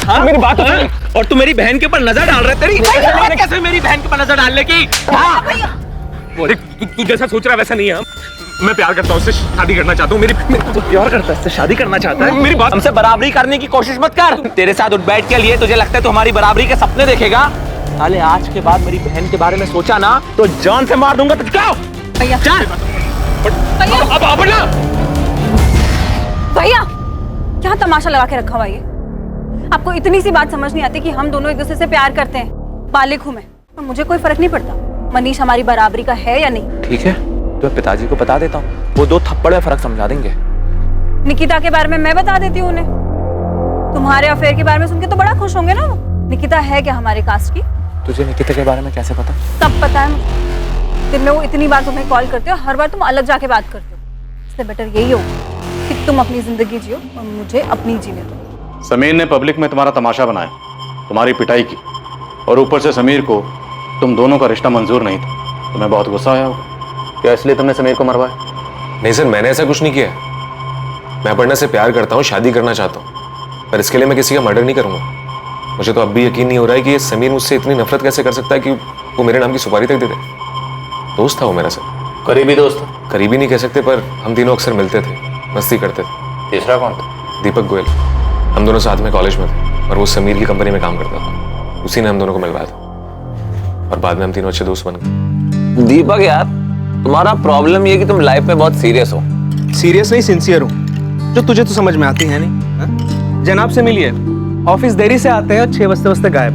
हाँ? मेरी बात तो सुनो। और तू मेरी बहन के ऊपर नजर डाल रहा है? तेरी कैसे मेरी बहन के ऊपर नजर डालने की? तू जैसा सोच रहा है वैसा नहीं है। मैं प्यार करता हूँ, उससे शादी करना चाहता हूँ। मेरी तू प्यार करता है, उससे शादी करना चाहता है? मेरी बात, हमसे बराबरी करने की कोशिश मत कर। तेरे साथ उठ बैठ के लिए तुझे लगता है तू हमारी बराबरी के सपने देखेगा? साले आज के बाद मेरी बहन के बारे में सोचा ना तो जान से मार दूंगा तुझको। चल अब भैया क्या तमाशा लगा के रखा हुआ ये? आपको इतनी सी बात समझ नहीं आती कि हम दोनों एक दूसरे से प्यार करते हैं। बालिक हूं मैं और मुझे कोई फर्क नहीं पड़ता मनीष हमारी बराबरी का है या नहीं। ठीक है, तो मैं पिताजी को बता देता हूँ, वो 2 थप्पड़ में फर्क समझा देंगे। निकिता के बारे में मैं बता देती हूँ उन्हें। तुम्हारे अफेयर के बारे में सुन के तो बड़ा खुश होंगे ना वो। निकिता है क्या हमारे कास्ट की? तुझे निकिता के बारे में कैसे पता? सब पता है मुझे। दिन में वो इतनी बार तुम्हें कॉल करते हो, हर बार तुम अलग जाके बात करते हो। इससे बेटर यही हो कि तुम अपनी जिंदगी जियो और मुझे अपनी जीने दो। समीर ने पब्लिक में तुम्हारा तमाशा बनाया, तुम्हारी पिटाई की, और ऊपर से समीर को तुम दोनों का रिश्ता मंजूर नहीं था। तुम्हें बहुत गुस्सा आया होगा। क्या इसलिए तुमने समीर को मरवाया? नहीं सर, मैंने ऐसा कुछ नहीं किया। मैं अपर्णा से प्यार करता हूँ, शादी करना चाहता हूँ, पर इसके लिए मैं किसी का मर्डर नहीं करूंगा। मुझे तो अब भी यकीन नहीं हो रहा है कि ये समीर मुझसे इतनी नफरत कैसे कर सकता है कि वो मेरे नाम की सुपारी तक दे दे। दोस्त था वो मेरा सर। करीबी दोस्त था? करीबी नहीं कह सकते, पर हम तीनों अक्सर मिलते थे, मस्ती करते थे। तीसरा कौन था? दीपक गोयल। हम दोनों साथ में कॉलेज में थे और वो समीर की कंपनी में काम करता था। उसी ने हम दोनों को मिलवाया था और बाद में हम तीनों अच्छे दोस्त बन गए। दीपक यार, तुम्हारा प्रॉब्लम ये कि तुम लाइफ में बहुत सीरियस हो। सीरियस नहीं, सिंसियर हूँ। जो तुझे तो समझ में आती है नहीं। हा? जनाब से मिलिए, ऑफिस देरी से आते हैं, 6 बजते गायब।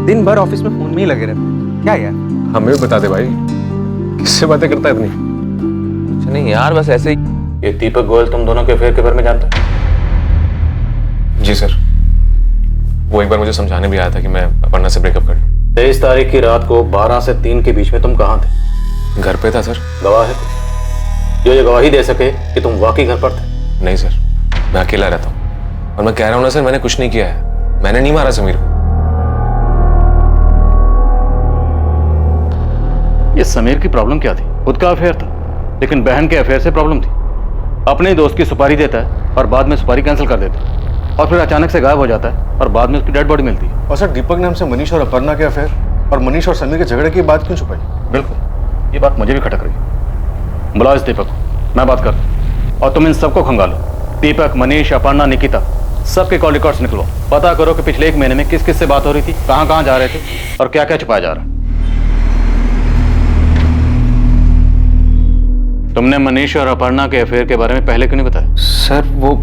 दिन भर ऑफिस में फोन में ही लगे रहते। क्या यार? हमें भी बता दे भाई, किससे बातें करता है इतनी? नहीं यार, बस ऐसे ही। ये दीपक गोयल तुम दोनों के अफेयर के बारे में जानता है? जी सर, वो एक बार मुझे समझाने भी आया था कि मैं अपर्णा से ब्रेकअप कर लूं। 23 तारीख की रात को 12 से 3 के बीच में तुम कहाँ थे? घर पे था सर। गवाह है जो ये गवाही दे सके कि तुम वाकई घर पर थे? नहीं सर, मैं अकेला रहता हूँ और मैं कह रहा हूँ ना सर, मैंने कुछ नहीं किया है। मैंने नहीं मारा समीर को। ये समीर की प्रॉब्लम क्या थी? खुद का अफेयर था, लेकिन बहन के अफेयर से प्रॉब्लम थी। अपने दोस्त की सुपारी देता है और बाद में सुपारी कैंसिल कर देता है, और फिर अचानक से गायब हो जाता है और बाद में उसकी डेड बॉडी मिलती है। और सर, दीपक ने हमसे मनीष और अपर्णा के अफेयर और मनीष और समीर के झगड़े की बात क्यों छुपाई? बिल्कुल, ये बात मुझे भी खटक रही है। बुलाओ इस दीपक को, मैं बात करता हूँ। और तुम इन सबको खंगालो, दीपक, मनीष, अपर्णा, निकिता, सबके कॉल रिकॉर्ड्स निकलवाओ। पता करो कि पिछले 1 महीने में किस किस से बात हो रही थी, कहाँ कहाँ जा रहे थे और क्या क्या छुपाया जा रहा है। तुमने मनीष और अपर्णा के अफेयर के बारे में पहले क्यों नहीं बताया? सर, वो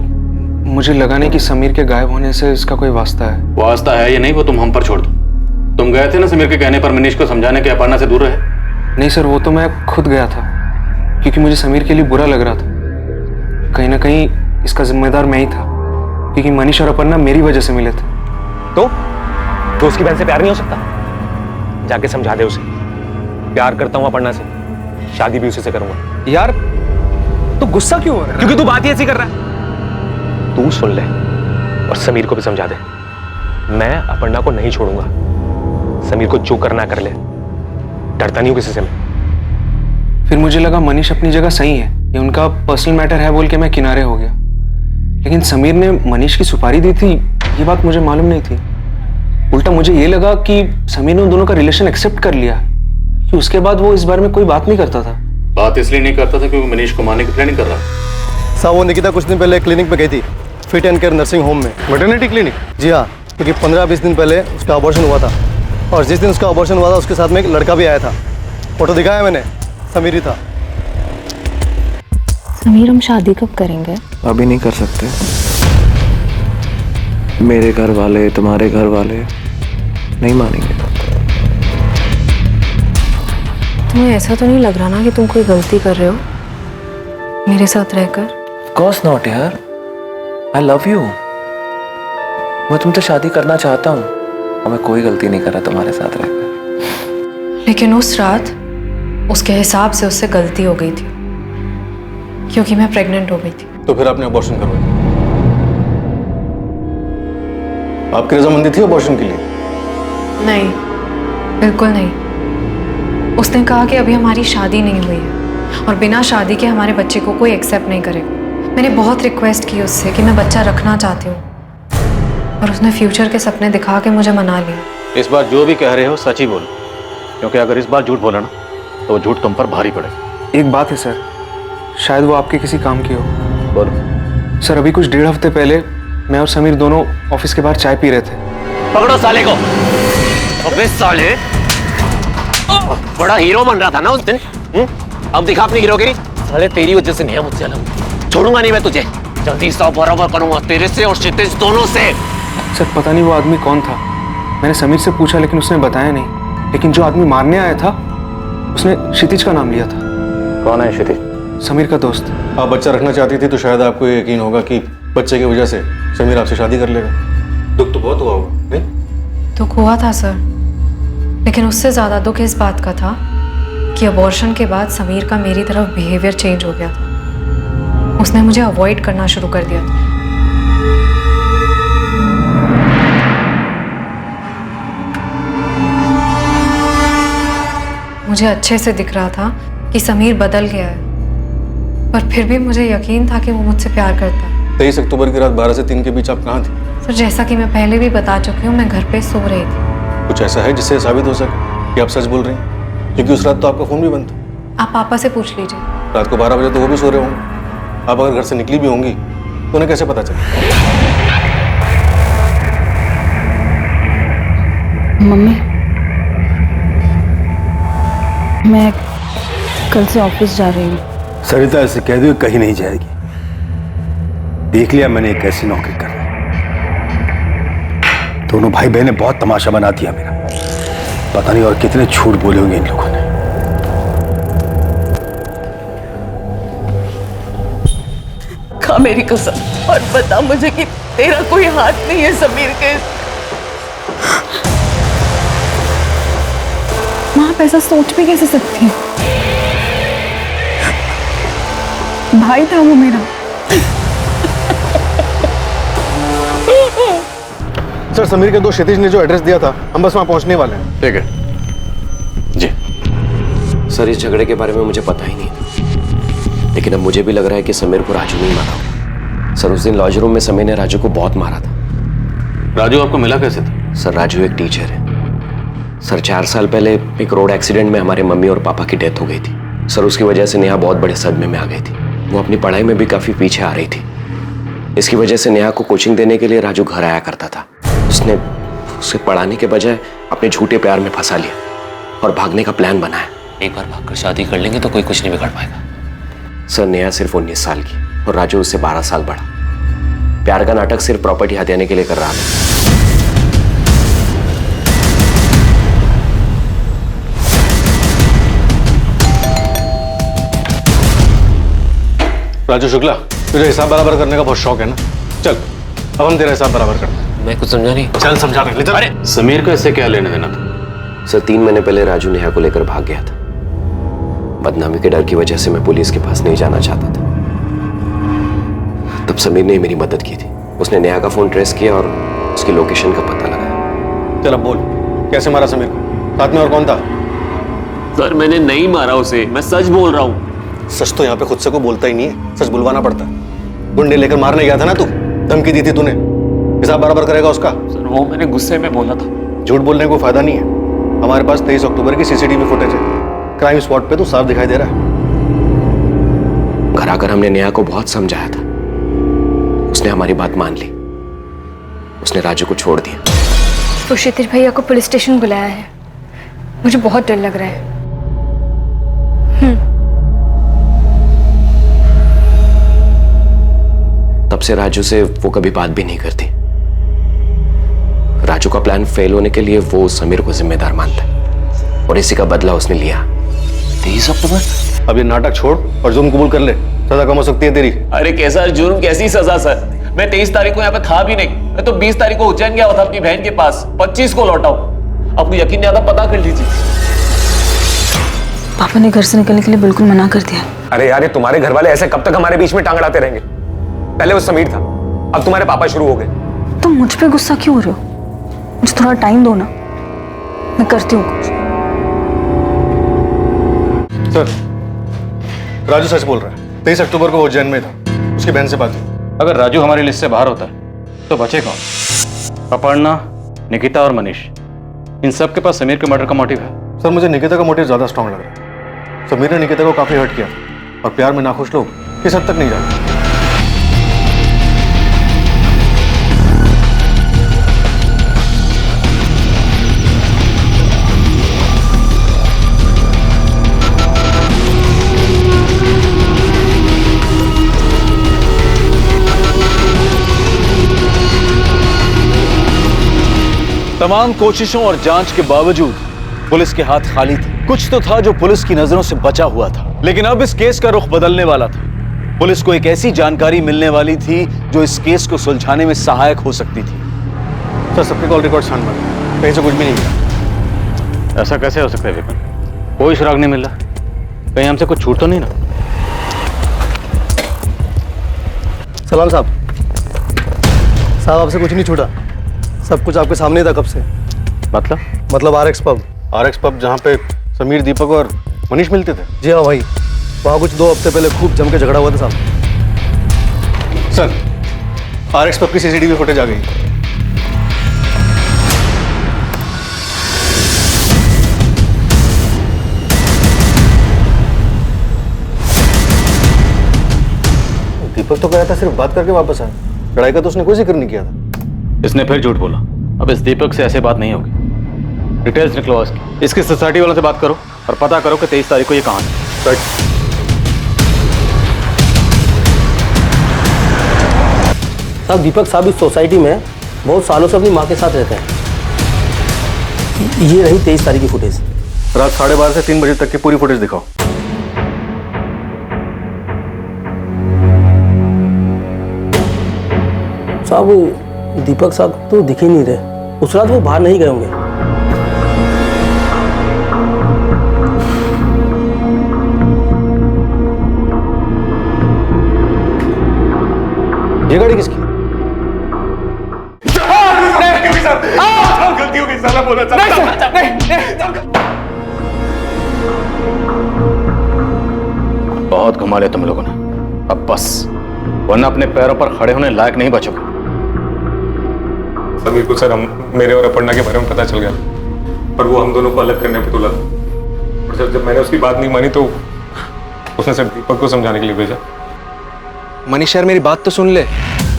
मुझे लगा नहीं कि समीर के गायब होने से इसका कोई वास्ता है। वास्ता है या नहीं वो तुम हम पर छोड़ दो। तुम गए थे ना समीर के कहने पर मनीष को समझाने के अपर्णा से दूर रहे? नहीं सर, वो तो मैं खुद गया था, क्योंकि मुझे समीर के लिए बुरा लग रहा था। कहीं ना कहीं इसका जिम्मेदार मैं ही था, क्योंकि मनीष और अपर्णा मेरी वजह से मिले थे। तो उसकी बहन से प्यार नहीं हो सकता? जाके समझा दे उसे, प्यार करता हूँ अपर्णा से, शादी भी उसी से करूंगा। यार तू गुस्सा क्यों हो रहा है? क्योंकि तू बात ही ऐसी कर रहा है। तू सुन ले और समीर को भी समझा दे, मैं अपर्णा को नहीं छोड़ूंगा। समीर को जो करना कर ले, डरता नहीं हूं किसी से मैं। फिर मुझे लगा मनीष अपनी जगह सही है, ये उनका पर्सनल मैटर है बोल के मैं किनारे हो गया। लेकिन समीर ने मनीष की सुपारी दी थी, ये बात मुझे मालूम नहीं थी। उल्टा मुझे ये लगा कि समीर ने उन दोनों का रिलेशन एक्सेप्ट कर लिया, कि उसके बाद वो इस बारे में कोई बात नहीं करता था। बात इसलिए नहीं करता था क्योंकि मनीष को मारने की प्लानिंग कर रहा था। साहब, वो निकिता कुछ दिन पहले क्लिनिक पे गई थी, fit and care nursing home में। Maternity clinic? जी हाँ, क्योंकि 15-20 दिन पहले उसका अबॉर्शन हुआ था, और जिस दिन उसका अबॉर्शन हुआ था उसके साथ में एक लड़का भी आया था। फोटो दिखाया मैंने, समीर ही था। समीर, हम शादी कब करेंगे? अभी नहीं कर सकते। मेरे घर वाले, तुम्हारे घर वाले नहीं मानेंगे। तुम्हें ऐसा तो नहीं लग रहा ना कि तुम कोई गलती कर रहे हो मेरे साथ रहकर? Of course not यार, I love you। मैं तुमसे शादी करना चाहता हूँ और मैं कोई गलती नहीं कर रहा तुम्हारे साथ रहकर। लेकिन उस रात उसके हिसाब से उससे गलती हो गई थी, क्योंकि मैं प्रेग्नेंट हो गई थी। तो फिर आपने अबॉर्शन करवाया? आपकी रजामंदी थी अबॉर्शन के लिए? नहीं, बिल्कुल नहीं। उसने कहा कि अभी हमारी शादी नहीं हुई है और बिना शादी के हमारे बच्चे को कोई एक्सेप्ट नहीं करेगा। मैंने बहुत रिक्वेस्ट की उससे कि मैं बच्चा रखना चाहती हूँ, और उसने फ्यूचर के सपने दिखा के मुझे मना लिया। इस बार जो भी कह रहे हो सच ही बोलो, क्योंकि अगर इस बार झूठ बोला ना तो वो झूठ तुम पर भारी पड़ेगा। एक बात है सर, शायद वो आपके किसी काम की हो। बोलो। सर, अभी कुछ 1.5 हफ्ते पहले मैं और समीर दोनों ऑफिस के बाहर चाय पी रहे थे। पकड़ो साले को। अबे साले, बड़ा हीरो बन रहा था ना उस दिन। अब दिखा अपनी हीरोगिरी। साले तेरी वजह से नहीं, मुझसे अलग छोड़ूंगा नहीं मैं तुझे। जल्दी सब बराबर करूंगा तेरे से और क्षितिज दोनों से। सर पता नहीं वो आदमी कौन था, मैंने समीर से पूछा लेकिन उसने बताया नहीं। लेकिन जो आदमी मारने आया था उसने क्षितिज का नाम लिया था। कौन है क्षितिज? समीर का दोस्त। आप बच्चा रखना चाहती थी तो शायद आपको ये यकीन होगा कि बच्चे की वजह से समीर आपसे शादी कर लेगा। दुख तो बहुत हुआ होगा, नहीं? दुख हुआ था सर, लेकिन उससे ज़्यादा दुख इस बात का था कि अबॉर्शन के बाद समीर का मेरी तरफ बिहेवियर चेंज हो गया था। उसने मुझे अवॉइड करना शुरू कर दिया था। मुझे अच्छे से दिख रहा था कि समीर बदल गया है, पर फिर भी मुझे यकीन था कि वो मुझसे प्यार करता है। 23 अक्टूबर की रात 12 से 3 के बीच आप कहाँ थी? सर जैसा कि मैं पहले भी बता चुकी हूँ, मैं घर पे सो रही थी। कुछ ऐसा है जिससे साबित हो सके कि आप सच बोल रही हैं? क्योंकि उस रात तो आपका फोन भी बंद था। आप पापा से पूछ लीजिए। रात को 12 बजे तो वो भी सो रहे होंगे। आप अगर घर से निकली भी होंगी तो उन्हें कैसे पता चला? मम्मी, मैं कल से ऑफिस जा रही हूँ। सरिता ऐसे कह दो कहीं नहीं जाएगी। देख लिया मैंने एक ऐसी नौकरी कर रही। दोनों भाई बहनें बहुत तमाशा बना दिया मेरा। पता नहीं और कितने झूठ बोले होंगे इन लोगों ने। खा मेरी कसम और बता मुझे कि तेरा कोई हाथ नहीं है समीर के। माँ आप ऐसा सोच भी कैसे सकती हैं? भाई था वो मेरा। सर समीर के दोस्त क्षितिज ने जो एड्रेस दिया था, हम बस वहां पहुंचने वाले हैं। ठीक है जी। सर इस झगड़े के बारे में मुझे पता ही नहीं था, लेकिन अब मुझे भी लग रहा है कि समीर को राजू नहीं मारा। सर उस दिन लॉज रूम में समीर ने राजू को बहुत मारा था। राजू आपको मिला कैसे था? सर राजू एक टीचर है। सर 4 साल पहले एक रोड एक्सीडेंट में हमारे मम्मी और पापा की डेथ हो गई थी। सर उसकी वजह से नेहा बहुत बड़े सदमे में आ गई थी। वो अपनी पढ़ाई में भी काफ़ी पीछे आ रही थी। इसकी वजह से नेहा को कोचिंग देने के लिए राजू घर आया करता था। उसने उसे पढ़ाने के बजाय अपने झूठे प्यार में फंसा लिया और भागने का प्लान बनाया। एक बार भागकर शादी कर लेंगे तो कोई कुछ नहीं बिगाड़ पाएगा। सर नेहा सिर्फ 19 साल की और राजू उससे 12 साल बड़ा। प्यार का नाटक सिर्फ प्रॉपर्टी हथियाने के लिए कर रहा था। राजू शुक्ला, तुझे हिसाब बराबर करने का बहुत शौक है ना? चल अब हम तेरा हिसाब बराबर करते हैं। मैं कुछ समझा नहीं। चल समझा रहे। अरे समीर को इससे क्या लेने देना था? सर 3 महीने पहले राजू नेहा को लेकर भाग गया था। बदनामी के डर की वजह से मैं पुलिस के पास नहीं जाना चाहता था। तब समीर ने मेरी मदद की थी। उसने नेहा का फोन ट्रेस किया और उसकी लोकेशन का पता लगाया। चल अब बोल, कैसे मारा समीर को? साथ में और कौन था? सर मैंने नहीं मारा उसे, मैं सच बोल रहा हूँ। सच तो यहाँ पे खुद से को बोलता ही नहीं है, सच बुलवाना पड़ता है। गुंडे लेकर मारने गया था ना तू, धमकी दी थी तूने। हिसाब बराबर करेगा उसका? सर वो मैंने गुस्से में बोला था। झूठ बोलने को फायदा नहीं है। हमारे पास 23 अक्टूबर की सीसीटीवी फुटेज है। क्राइम स्पॉट पे तो साफ दिखाई दे रहा है। घर आकर हमने नेहा को बहुत समझाया था। उसने हमारी बात मान ली। उसने राजू को छोड़ दिया। तो क्षितिज भैया को पुलिस स्टेशन बुलाया है। मुझे बहुत डर लग रहा है। तब से राजू से वो कभी बात भी नहीं करती। राजू का प्लान फेल होने के लिए वो समीर को जिम्मेदार मानता है और इसी का बदला उसने लिया। 23 अक्टूबर? अब ये नाटक छोड़ और जुर्म कबूल कर ले, सजा कम हो सकती है तेरी। अरे कैसा जुर्म, कैसी सजा सर? मैं 23 तारीख को यहाँ पे था भी नहीं। मैं तो 20 तारीख को उज्जैन गया था अपनी बहन के पास। 25 को लौटा हूँ। आपको यकीन नहीं आता, पता कर लीजिए। पापा ने घर से निकलने के लिए बिल्कुल मना कर दिया। अरे यार, तुम्हारे घर वाले ऐसे कब तक हमारे बीच में टांग अड़ाते रहेंगे? पहले वो समीर था, अब तुम्हारे पापा शुरू हो गए। तुम मुझ पे गुस्सा क्यों हो रहे हो? मुझे थोड़ा टाइम दो ना, मैं करती हूँ कुछ। सर राजू सच बोल रहा है। 23 अक्टूबर को वो उज्जैन में था, उसकी बहन से बात हुई। अगर राजू हमारी लिस्ट से बाहर होता है तो बचे कौन? अपर्णा, निकिता और मनीष, इन सब के पास समीर के मर्डर का मोटिव है। सर मुझे निकिता का मोटिव ज्यादा स्ट्रांग लग रहा है। समीर ने निकिता को काफी हर्ट किया और प्यार में नाखुश लोग किस हद तक नहीं जाते। तमाम कोशिशों और जांच के बावजूद पुलिस के हाथ खाली थे। कुछ तो था जो पुलिस की नजरों से बचा हुआ था, लेकिन अब इस केस का रुख बदलने वाला था। पुलिस को एक ऐसी जानकारी मिलने वाली थी जो इस केस को सुलझाने में सहायक हो सकती थी। सर, सबके कॉल रिकॉर्ड छान मारे, कहीं से कुछ भी नहीं मिला। ऐसा कैसे हो सकता है विपिन? कोई सुराग नहीं मिल रहा, कहीं हमसे कुछ छूट तो नहीं ना? सलाम साहब। साहब आपसे कुछ नहीं छूटा, सब कुछ आपके सामने था कब से। मतलब RX पब। RX पब जहाँ पे समीर, दीपक और मनीष मिलते थे। जी हाँ भाई, वहाँ कुछ 2 हफ्ते पहले खूब जम के झगड़ा हुआ था साहब। सर, RX पब की CCTV फुटेज आ गई। दीपक तो कह रहा था सिर्फ बात करके वापस आया, लड़ाई का तो उसने कोई जिक्र नहीं किया था। इसने फिर झूठ बोला। अब इस दीपक से ऐसे बात नहीं होगी। डिटेल्स निकलवाओ इसकी सोसाइटी वालों से बात करो और पता करो कि 23 तारीख को ये कहाँ है। साहब, दीपक साहब इस सोसाइटी में बहुत सालों से अपनी माँ के साथ रहते हैं। ये रही 23 तारीख की फुटेज। रात 12:30 से 3 बजे तक की पूरी फुटेज दिखाओ। साहब, दीपक साहब तो दिख ही नहीं रहे। उस रात वो बाहर नहीं गए होंगे। ये गाड़ी किसकी? गलती हो गई, साला बोला बहुत घुमा लिया तुम लोगों ने, अब बस, वरना अपने पैरों पर खड़े होने लायक नहीं बचोगे। समीर को सर मेरे और अपर्णा के बारे में पता चल गया, पर वो हम दोनों को अलग करने पे तुला। और सर जब मैंने उसकी बात नहीं मानी तो उसने सर दीपक को समझाने के लिए भेजा। मनीष यार, मेरी बात तो सुन ले।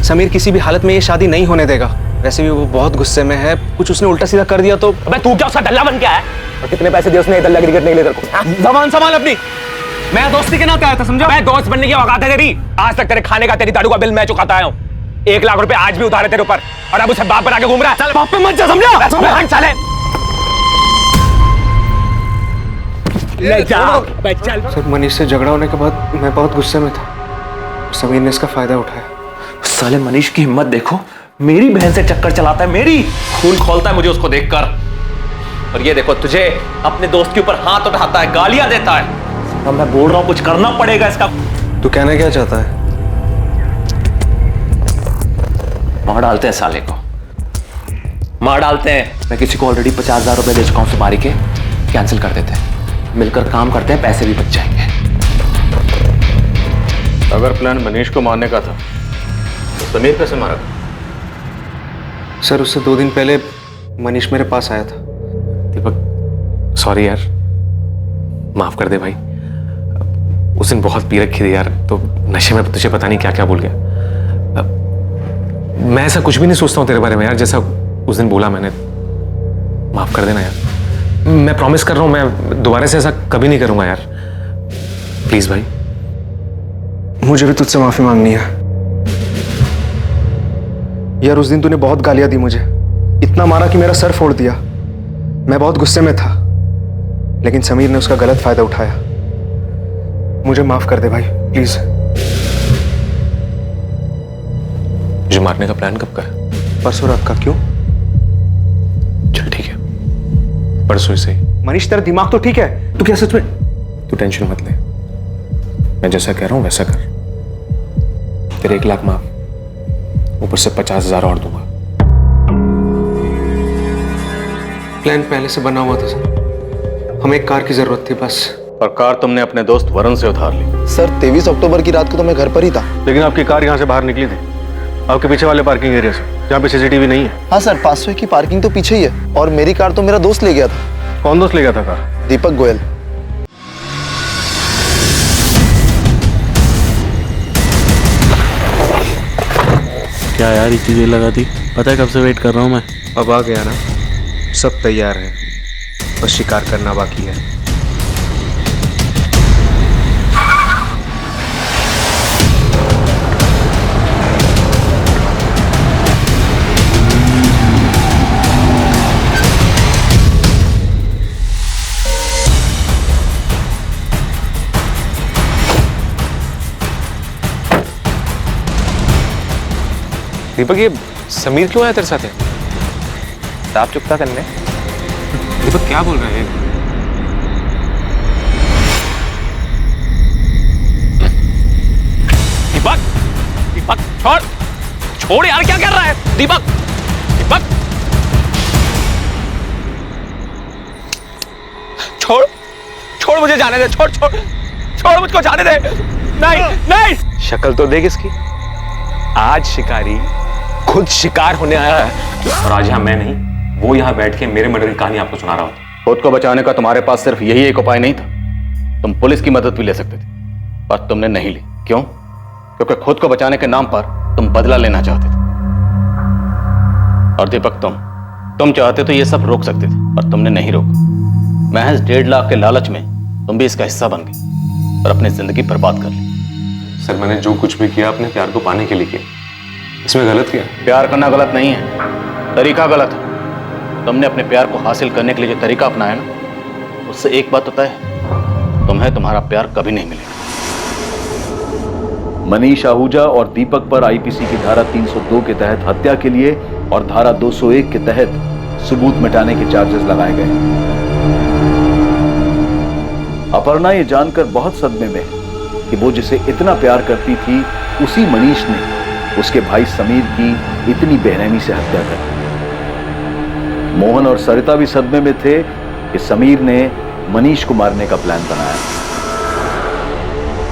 समीर किसी भी हालत में ये शादी नहीं होने देगा। वैसे भी वो बहुत गुस्से में है, कुछ उसने उल्टा सीधा कर दिया तो। अबे तू क्या उसका दल्ला बन के आया? और कितने पैसे दिए उसने दल्ला गिरी करने के लिए तेरे को? जबान संभाल अपनी। मैं दोस्ती के नाते आया था, समझा? मैं दोस्त बनने की औकात है तेरी? आज तक तेरे खाने का, तेरी दारू का बिल मैं चुकाता आया हूँ। 1 लाख रुपए आज भी उधारे तेरे ऊपर, और अब उसे बाप बना के घूम रहा है। चल बाप पे मत जा, समझा? चले ले जा चल। सर मनीष से झगड़ा होने के बाद मैं बहुत गुस्से में था। समीर ने इसका फायदा उठाया। साले मनीष की हिम्मत देखो, मेरी बहन से चक्कर चलाता है, मेरी खून खोलता है मुझे उसको देखकर। और ये देखो तुझे अपने दोस्त के ऊपर हाथ उठाता है, गालियां देता है। अब मैं बोल रहा हूं कुछ करना पड़ेगा इसका। तू कहना क्या चाहता है? मार डालते हैं साले को, मार डालते हैं। मैं किसी को ऑलरेडी 50,000 रुपए दे चुका हूं सुपारी के, कैंसिल कर देते हैं, मिलकर काम करते हैं, पैसे भी बच जाएंगे। अगर प्लान मनीष को मारने का था तो समीर कैसे मारा? सर उससे 2 दिन पहले मनीष मेरे पास आया था। दीपक सॉरी यार, माफ कर दे भाई। उस दिन बहुत पी रखी थी यार, तो नशे में तुझे पता नहीं क्या क्या बोल गया। मैं ऐसा कुछ भी नहीं सोचता हूँ तेरे बारे में यार, जैसा उस दिन बोला मैंने। माफ कर देना यार, मैं प्रॉमिस कर रहा हूँ मैं दोबारा से ऐसा कभी नहीं करूंगा यार, प्लीज भाई। मुझे भी तुझसे माफी मांगनी है यार। उस दिन तूने बहुत गालियां दी मुझे, इतना मारा कि मेरा सर फोड़ दिया। मैं बहुत गुस्से में था, लेकिन समीर ने उसका गलत फायदा उठाया। मुझे माफ कर दे भाई, प्लीज। मुझे मारने का प्लान कब का है? परसों रात का। क्यों? चल ठीक है, परसों से ही। मनीष तेरा दिमाग तो ठीक है? तू क्या सच में? तू टेंशन मत ले, मैं जैसा कह रहा हूं वैसा कर। तेरे 1 लाख माफ, ऊपर से 50,000 और दूंगा। प्लान पहले से बना हुआ था सर, हमें एक कार की जरूरत थी बस। और कार तुमने अपने दोस्त वरुण से उधार ली। सर 23 अक्टूबर की रात को तो मैं घर पर ही था। लेकिन आपकी कार यहाँ से बाहर निकली थी, आपके पीछे वाले पार्किंग एरिया से, जहाँ पे CCTV नहीं है। हाँ सर, 500 की पार्किंग तो पीछे ही है, और मेरी कार तो मेरा दोस्त ले गया था। कौन दोस्त ले गया था कार? दीपक गोयल। क्या यार इतनी देर लगा दी? पता है कब से वेट कर रहा हूँ मैं। अब आ गया ना, सब तैयार है, बस शिकार करना बाकी है। दीपक ये समीर क्यों आया तेरे साथ? साफ चुकता करने। दीपक क्या बोल रहे हैं? दीपक, दीपक छोड़, छोड़ यार, क्या कर रहा है? दीपक, दीपक छोड़, छोड़ मुझे जाने दे, छोड़ छोड़ छोड़ मुझको जाने दे। नहीं नहीं, शक्ल तो देख इसकी। आज शिकारी खुद शिकार होने आया है और आज यहाँ मैं नहीं, वो यहाँ बैठ के मेरे मर्डर की कहानी आपको सुना रहा हूँ। खुद को बचाने का तुम्हारे पास सिर्फ यही एक उपाय नहीं था, तुम पुलिस की मदद भी ले सकते थे, पर तुमने नहीं ली। क्यों? क्योंकि खुद को बचाने के नाम पर तुम बदला लेना चाहते थे। और दीपक तुम चाहते तो ये सब रोक सकते थे, पर तुमने नहीं रोका। महज 1.5 लाख के लालच में तुम भी इसका हिस्सा बन गए और अपनी जिंदगी बर्बाद कर ली। सर मैंने जो कुछ भी किया अपने प्यार को पाने के लिए किया, इसमें गलत किया? प्यार करना गलत नहीं है, तरीका गलत है। तुमने अपने प्यार को हासिल करने के लिए जो तरीका अपनाया ना, उससे एक बात होता है, तुम्हें तुम्हारा प्यार कभी नहीं मिलेगा। मनीष आहूजा और दीपक पर आईपीसी की धारा 302 के तहत हत्या के लिए और धारा 201 के तहत सबूत मिटाने के चार्जेस लगाए गए। अपर्णा ये जानकर बहुत सदमे में है कि वो जिसे इतना प्यार करती थी, उसी मनीष ने उसके भाई समीर की इतनी बेरहमी से हत्या कर दी। मोहन और सरिता भी सदमे में थे कि समीर ने मनीष को मारने का प्लान बनाया।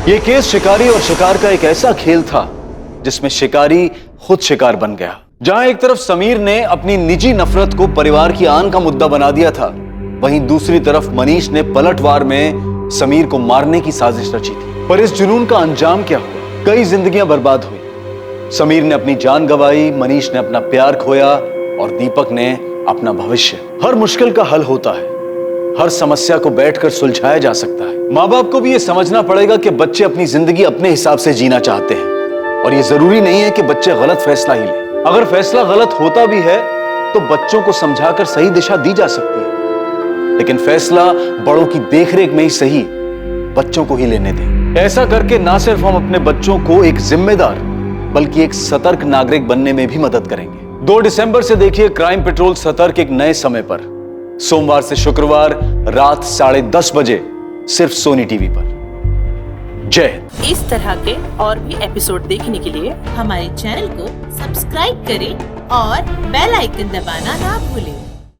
यह केस शिकारी और शिकार का एक ऐसा खेल था जिसमें शिकारी खुद शिकार बन गया। जहां एक तरफ समीर ने अपनी निजी नफरत को परिवार की आन का मुद्दा बना दिया था, वहीं दूसरी तरफ मनीष ने पलटवार में समीर को मारने की साजिश रची थी। पर इस जुनून का अंजाम क्या हुआ? कई जिंदगियां बर्बाद हुई। समीर ने अपनी जान गंवाई, मनीष ने अपना प्यार खोया और दीपक ने अपना भविष्य। हर मुश्किल का हल होता है, हर समस्या को बैठकर सुलझाया जा सकता है। माँ बाप को भी यह समझना पड़ेगा कि बच्चे अपनी जिंदगी अपने हिसाब से जीना चाहते हैं और यह जरूरी नहीं है कि बच्चे गलत फैसला ही लें। अगर फैसला गलत होता भी है तो बच्चों को समझाकर सही दिशा दी जा सकती है, लेकिन फैसला बड़ों की देखरेख में ही सही बच्चों को ही लेने दें। ऐसा करके ना सिर्फ हम अपने बच्चों को एक जिम्मेदार बल्कि एक सतर्क नागरिक बनने में भी मदद करेंगे। 2 दिसंबर से देखिए क्राइम पेट्रोल सतर्क एक नए समय पर, सोमवार से शुक्रवार रात 10:30 बजे, सिर्फ सोनी टीवी पर। जय हिंद। इस तरह के और भी एपिसोड देखने के लिए हमारे चैनल को सब्सक्राइब करें और बेल आइकन दबाना ना भूलें।